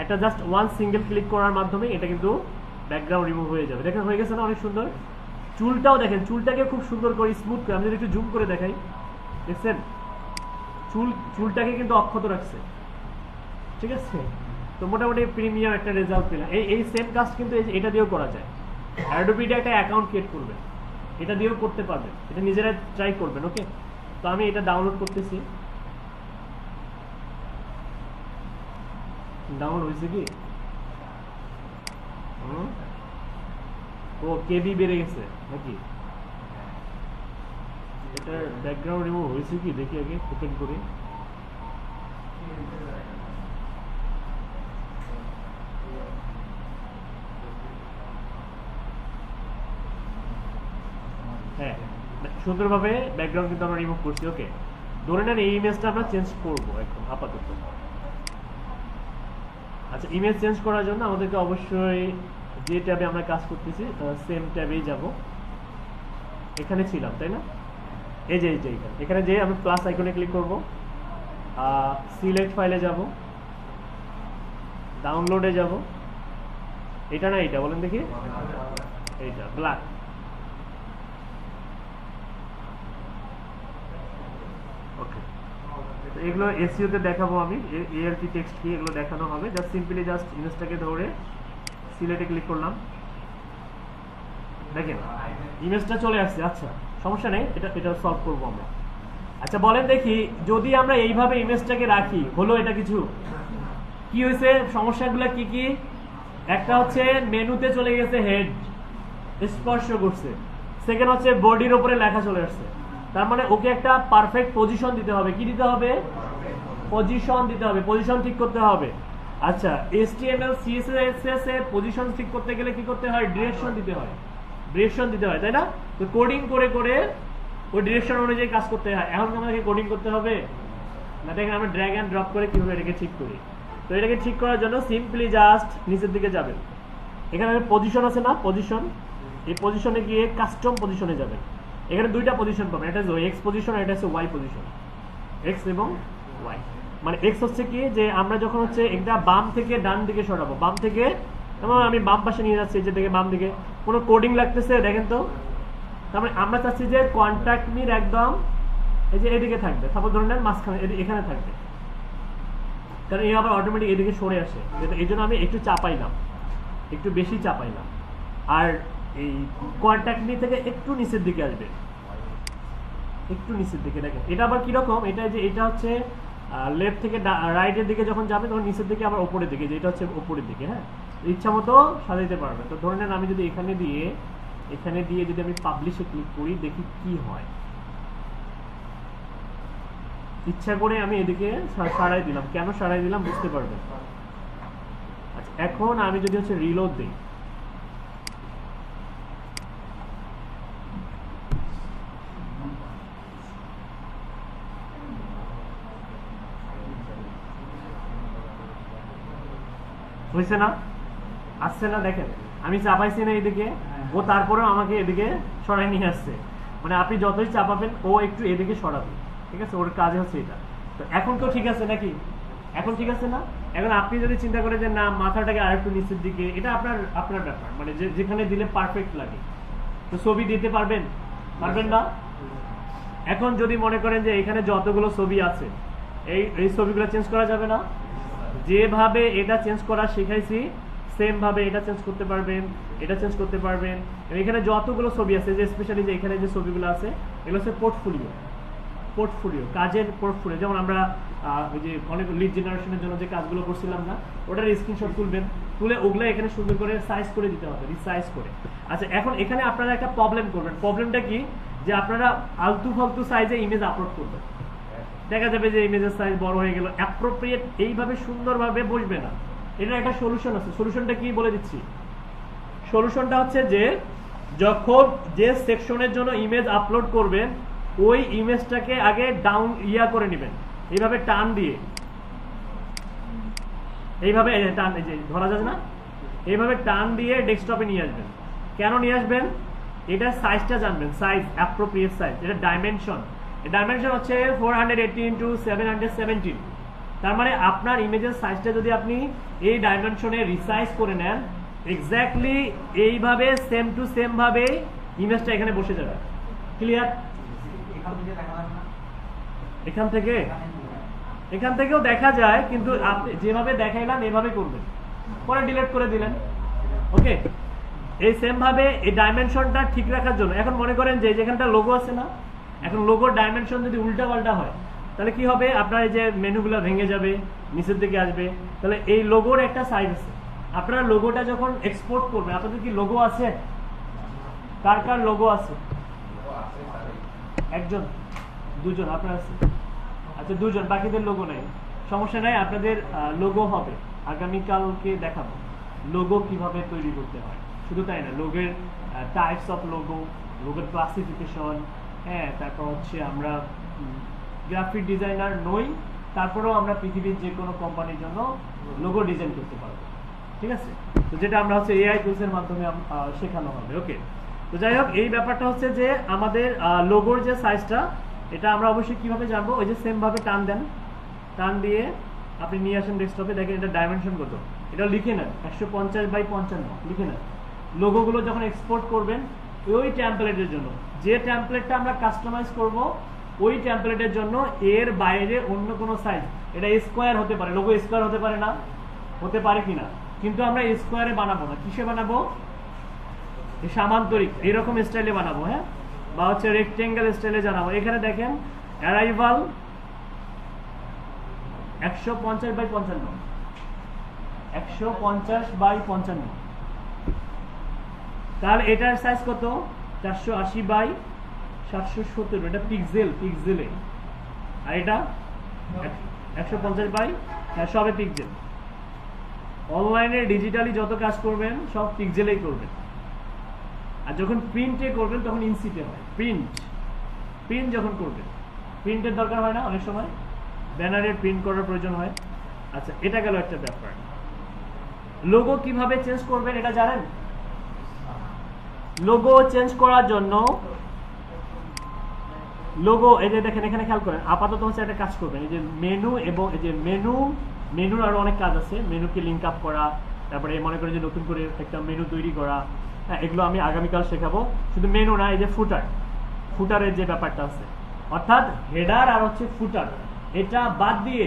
একটা জাস্ট ওয়ান সিঙ্গেল ক্লিক করার মাধ্যমে এটা কিন্তু ব্যাকগ্রাউন্ড রিমুভ হয়ে যাবে। দেখেন হয়ে গেছে না, অনেক সুন্দর। চুলটাও দেখেন, চুলটাকে খুব সুন্দর করে স্মুথ করে, আমি যদি একটু জুম করে দেখাই, দেখছেন চুলটাকে কিন্তু অক্ষত রাখছে, ঠিক আছে? তো মোটামুটি প্রিমিয়াম একটা রেজাল্ট পেলাম। এই সেম কাজ কিন্তু এটা দিয়েও করা যায়। অ্যাডোবিতে একটা অ্যাকাউন্ট ক্রিয়েট করবেন, এটা দিয়েও করতে পারবেন, এটা নিজেরা ট্রাই করবেন। ওকে, তো আমি এটা ডাউনলোড করতেছি। ডাউনলোড হয়েছে কি? ও, কেবি বেড়ে গেছে নাকি? এটা ব্যাকগ্রাউন্ড রিমুভ হয়েছে কি দেখি আগে, ওপেন করি। হ্যাঁ, সুন্দরভাবে ব্যাকগ্রাউন্ড কিন্তু আমরা রিমুভ করছি। ওকে, ধরে নেন এই ইমেজটা আমরা চেঞ্জ করবো এখন আপাতত। আচ্ছা, ইমেজ চেঞ্জ করার জন্য আমাদেরকে অবশ্যই যে ট্যাবে আমরা কাজ করতেছি সেম ট্যাবেই যাব। এখানে ছিলাম, তাই না? এই যে এখানে যে আমি প্লাস আইকনে ক্লিক করব, সিলেক্ট ফাইলে যাব, ডাউনলোডে যাব, এটা না এইটা বলেন দেখি, এইটা ব্ল্যাক। ওকে, এগুলো এসইওতে দেখাবো আমি, এআরপি টেক্সট কি এগুলো দেখানো হবে। জাস্ট সিম্পলি জাস্ট ইমেজটাকে ধরে সিলেক্টে ক্লিক করলাম, দেখেন ইমেজটা চলে আসছে। আচ্ছা সমস্যা নেই, এটা সলভ করবো আমরা। আচ্ছা বলেন দেখি, যদি আমরা এইভাবে ইমেজটাকে রাখি, হলো এটা কিছু? কি হয়েছে, সমস্যাগুলো কি কি? একটা হচ্ছে মেনুতে চলে গেছে, হেড স্পর্শ করছে। সেকেন্ড হচ্ছে বডির উপরে লেখা চলে আসছে। তার মানে ওকে একটা পারফেক্ট পজিশন দিতে হবে। কি দিতে হবে? পজিশন দিতে হবে, পজিশন ঠিক করতে হবে। আচ্ছা HTML CSS এ পজিশন ঠিক করতে গেলে কি করতে হয়? ডিরেকশন দিতে হয়, ডিরেকশন দিতে হয়, তাই না? তো কোডিং করে করে ওই ডিরেকশন অনুযায়ী কাজ করতে হয়। এখন আমাদেরকে কোডিং করতে হবে না, দেখেন আমরা ড্র্যাগ এন্ড ড্রপ করে কিভাবে এটাকে ঠিক করি। তো এটাকে ঠিক করার জন্য সিম্পলি জাস্ট নিচের দিকে যাবেন, এখানে পজিশন আছে না, পজিশন, এই পজিশনে গিয়ে কাস্টম পজিশনে যাবেন। এখানে দুইটা পজিশন পাবেন, এটা হচ্ছে এক্স পজিশন, এটা হচ্ছে ওয়াই পজিশন, এক্স এবং ওয়াই। মানে এক্স হচ্ছে কি, যে আমরা যখন হচ্ছে এটা বাম থেকে ডান দিকে সরাবো, বাম থেকে যেমন আমি বাম পাশে নিয়ে যাচ্ছি, যে থেকে বাম দিকে কোনো কোডিং লাগতেছে দেখেন তো। তার মানে আমরা চাচ্ছি যে কন্ট্যাক্ট মির একদম এই যে এদিকে থাকবে, সাপোজ ধরে নেন মাঝখানে এখানে থাকবে, কারণ এই আবার অটোমেটিক এদিকে সরে আসে। এই জন্য আমি একটু চাপাইলাম, একটু বেশি চাপাইলাম। আর এই কন্ট্যাক্ট মি থেকে একটু নিচের দিকে আসবে, একটু নিচের দিকে। দেখেন এটা আবার কিরকম, এটা যে এটা হচ্ছে লেফট থেকে রাইটের দিকে যখন যাবে তখন নিচের দিকে আবার ওপরের দিকে, যেটা হচ্ছে ওপরের দিকে। হ্যাঁ, ইচ্ছা মতো সাজাইতে পারবে। তো ধরে নেন আমি যদি এখানে দিয়ে যদি আমি পাবলিশে ক্লিক করি, দেখি কি হয়। ইচ্ছা করে আমি এদিকে সারাই দিলাম, কেন সারাই দিলাম বুঝতে পারবেন। আচ্ছা এখন আমি যদি হচ্ছে রিলোড দিই, হয়েছে না, আসছে না? দেখেন আমি চাপাইছি না এদিকে, ও তারপরেও আমাকে এদিকে সরাই নিয়ে আসছে। মানে আপনি যতই চাপাবেন ও একটু এদিকে সরাবে, ঠিক আছে? ওর কাজ হচ্ছে এটা। তো এখন তো ঠিক আছে নাকি? এখন ঠিক আছে না? এখন আপনি যদি চিন্তা করেন যে না মাথাটাকে আরেকটু নিচের দিকে, এটা আপনার ব্যাপার, মানে যেখানে দিলে পারফেক্ট লাগে। তো ছবি দিতে পারবেন না? এখন যদি মনে করেন যে এখানে যতগুলো ছবি আছে এই ছবিগুলো চেঞ্জ করা যাবে না? যেভাবে এটা চেঞ্জ করা শিখাইছি সেম ভাবে এটা চেঞ্জ করতে পারবেন, এটা চেঞ্জ করতে পারবেন। এখানে যতগুলো ছবি আছে, যে স্পেশালি যে এখানে যে ছবিগুলো আছে এগুলো হচ্ছে পোর্টফোলিও, কাজের পোর্টফোলিও। যেমন আমরা ওই যে অনেক লিড জেনারেশনের জন্য যে কাজগুলো করছিলাম না, ওটার স্ক্রিনশট তুলবেন, তুলে ওগুলো এখানে সুন্দর করে সাইজ করে দিতে হবে, রিসাইজ করে। আচ্ছা এখন এখানে আপনারা একটা প্রবলেম করবেন। প্রবলেমটা কি, যে আপনারা আলতু ফালতু সাইজে ইমেজ আপলোড করবেন, দেখা যাবে যে ইমেজের সাইজ বড় হয়ে গেল, অ্যাপ্রোপ্রিয়েট এইভাবে সুন্দরভাবে বসবে না। এটা একটা সলিউশন আছে। সলিউশনটা কি বলে দিচ্ছি। সলিউশনটা হচ্ছে যে যখন যে সেকশনের জন্য ইমেজ আপলোড করবেন ওই ইমেজটাকে আগে ডাউন করে নেবেন, এইভাবে টান দিয়ে, এইভাবে টান, এই যে ধরা যাচ্ছে না, এইভাবে টান দিয়ে ডেস্কটপে নিয়ে আসবেন। কেন নিয়ে আসবেন? এটা সাইজটা জানবেন, সাইজ, অ্যাপ্রোপ্রিয়েট সাইজ। এটা ডাইমেনশন, ডাইমেনশন হচ্ছে 480 ইন্টু 717। তার মানে আপনার ইমেজের সাইজটা যদি আপনি এই ডাইমেনশনে রিসাইজ করে নেন, এক্স্যাক্টলি এইভাবে সেম টু সেম ভাবে ইমেজটা এখানে বসে যাবে। ক্লিয়ার? এখান থেকেও দেখা যায়, কিন্তু আপনি যেভাবে দেখাইলাম এভাবে করবেন, পরে ডিলিট করে দিলেন। ওকে, এই সেম ভাবে এই ডাইমেনশনটা ঠিক রাখার জন্য এখন মনে করেন যে যেখানটা লোগো আছে না, এখন লোগোর ডাইমেনশন যদি উল্টা পাল্টা হয় তাহলে কি হবে, আপনার এই যে মেনুগুলো ভেঙে যাবে, নিচের দিকে আসবে। তাহলে এই লোগোর একটা সাইজ আছে। আপনারা লোগোটা যখন এক্সপোর্ট করবেন, আপনাদের কি লোগো আছে? কার কার লোগো আছে? একজন, দুজন, আপনার আছে? আচ্ছা দুজন, বাকিদের লোগো নাই, সমস্যা নাই, আপনাদের লোগো হবে। আগামীকালকে দেখাবো লোগো কিভাবে তৈরি করতে হয়। শুধু তাই না, লোগোর টাইপস অফ লোগো, লোগোর ক্লাসিফিকেশন, হ্যাঁ, তারপর হচ্ছে আমরা গ্রাফিক ডিজাইনার নই, তারপরেও আমরা পৃথিবীর যে কোনো কোম্পানির জন্য লোগো ডিজাইন করতে পারবো, ঠিক আছে? তো যেটা আমরা হচ্ছে এআই টুলসের মাধ্যমে শেখানো হবে। ওকে, তো যাই হোক, এই ব্যাপারটা হচ্ছে যে আমাদের লোগোর যে সাইজটা, এটা আমরা অবশ্যই কিভাবে জানবো, ওই যে সেম ভাবে টান দেন, টান দিয়ে আপনি নিয়ে আসেন ডেস্কটপে, দেখেন এটা ডাইমেনশন কত, এটা লিখে নেন 150/55 লিখে নেন। লোগোগুলো যখন এক্সপোর্ট করবেন ওই টেমপ্লেটের জন্য, যে টেমপ্লেটটা আমরা কাস্টমাইজ করব ওই টেমপ্লেটের জন্য এর বাইরে অন্য কোনো সাইজ, এটা স্কোয়ার হতে পারে, লোগো স্কোয়ার হতে পারে না, হতে পারে কিনা, কিন্তু আমরা স্কোয়ারে বানাবো না, কিসে বানাবো, সামান্তরিক এরকম স্টাইলে বানাবো, হ্যাঁ, বা হচ্ছে রেক্টেঙ্গেল স্টাইলে জানাবো। এখানে দেখেন অ্যারাইভাল 150/55, 150/55, তাহলে এটার সাইজ কত, 480/770, এটা পিক্সেলে, আর এটা 150 সবে পিক্সেল। অনলাইনে ডিজিটালি যত কাজ করবেন সব পিক্সেলেই করবেন, আর যখন প্রিন্টে করবেন তখন ইঞ্চিতে হয়। প্রিন্ট যখন করবেন, প্রিন্টের দরকার হয় না, অনেক সময় ব্যানারে প্রিন্ট করার প্রয়োজন হয়। আচ্ছা, এটা গেল একটা ব্যাপার। লোগো কিভাবে চেঞ্জ করবেন এটা জানেন? লোগো চেঞ্জ করার জন্য লোগো, এই যে দেখেন এখানে খেয়াল করেন, আপাতত হচ্ছে একটা কাজ করবেন, এই যে মেনু, এবং এই যে মেনুর আরো অনেক কাজ আছে, মেনুকে লিঙ্ক আপ করা, তারপরে মনে করেন যে নতুন করে একটা মেনু তৈরি করা, হ্যাঁ, এগুলো আমি আগামীকাল শেখাবো। শুধু মেনু না, এই যে ফুটারের যে ব্যাপারটা আছে, অর্থাৎ হেডার আর হচ্ছে ফুটার, এটা বাদ দিয়ে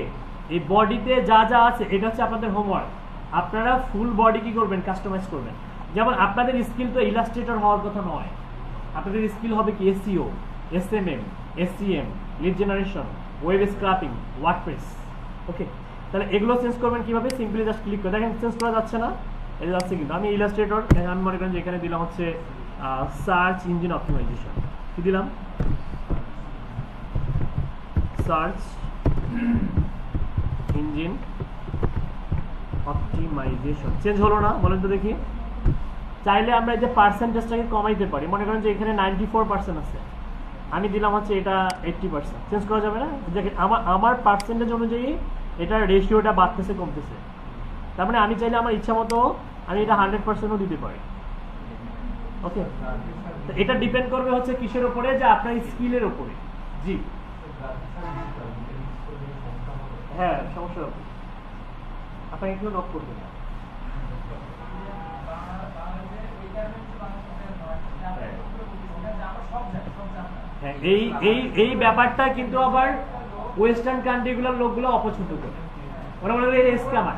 এই বডিতে যা যা আছে এটা হচ্ছে আপনাদের হোমওয়ার্ক। আপনারা ফুল বডি কি করবেন, কাস্টমাইজ করবেন। যেমন আপনাদের স্কিল তো ইলাস্ট্রেটর হওয়ার কথা নয়, আপনাদের স্কিল হবে কি SEO, SMM, SCM, lead generation, web scraping, WordPress. Okay, তাহলে এগুলো চেঞ্জ করবেন কিভাবে? সিম্পলি জাস্ট ক্লিক করে দেখেন, চেঞ্জ করা যাচ্ছে না, এটা যাচ্ছে কিন্তু। আমি ইলাস্ট্রেটর, আমি মনে করেন যে এখানে দিলাম হচ্ছে সার্চ ইঞ্জিন অপটিমাইজেশন, কি দিলাম, সার্চ ইঞ্জিন অপটিমাইজেশন। চেঞ্জ হলো না, বলেন তো দেখি। চাইলে আমরা এই যে পার্সেন্টেজটাকে কমাইতে পারি, মনে করেন যে এখানে 94% আছে, আমি দিলাম হচ্ছে এটা 80%, চেঞ্জ করা যাবে না? দেখেন আমার পার্সেন্টেজ অনুযায়ী এটার রেশিওটা বাড়তেছে কমতেছে, তার মানে আমি চাইলে আমার ইচ্ছা মতো আমি এটা 100%ও দিতে পারি। ওকে, এটা ডিপেন্ড করবে হচ্ছে কিসের উপরে, যে আপনার স্কিলের উপরে। জি হ্যাঁ, সমস্যা হবে, আপনাকে কেউ নক করবে না। হ্যাঁ, এই ব্যাপারটা কিন্তু আবার ওয়েস্টার্ন কান্ট্রিগুলোর লোকগুলো অপছন্দ করে, ওরা মনে করে স্ক্যামার।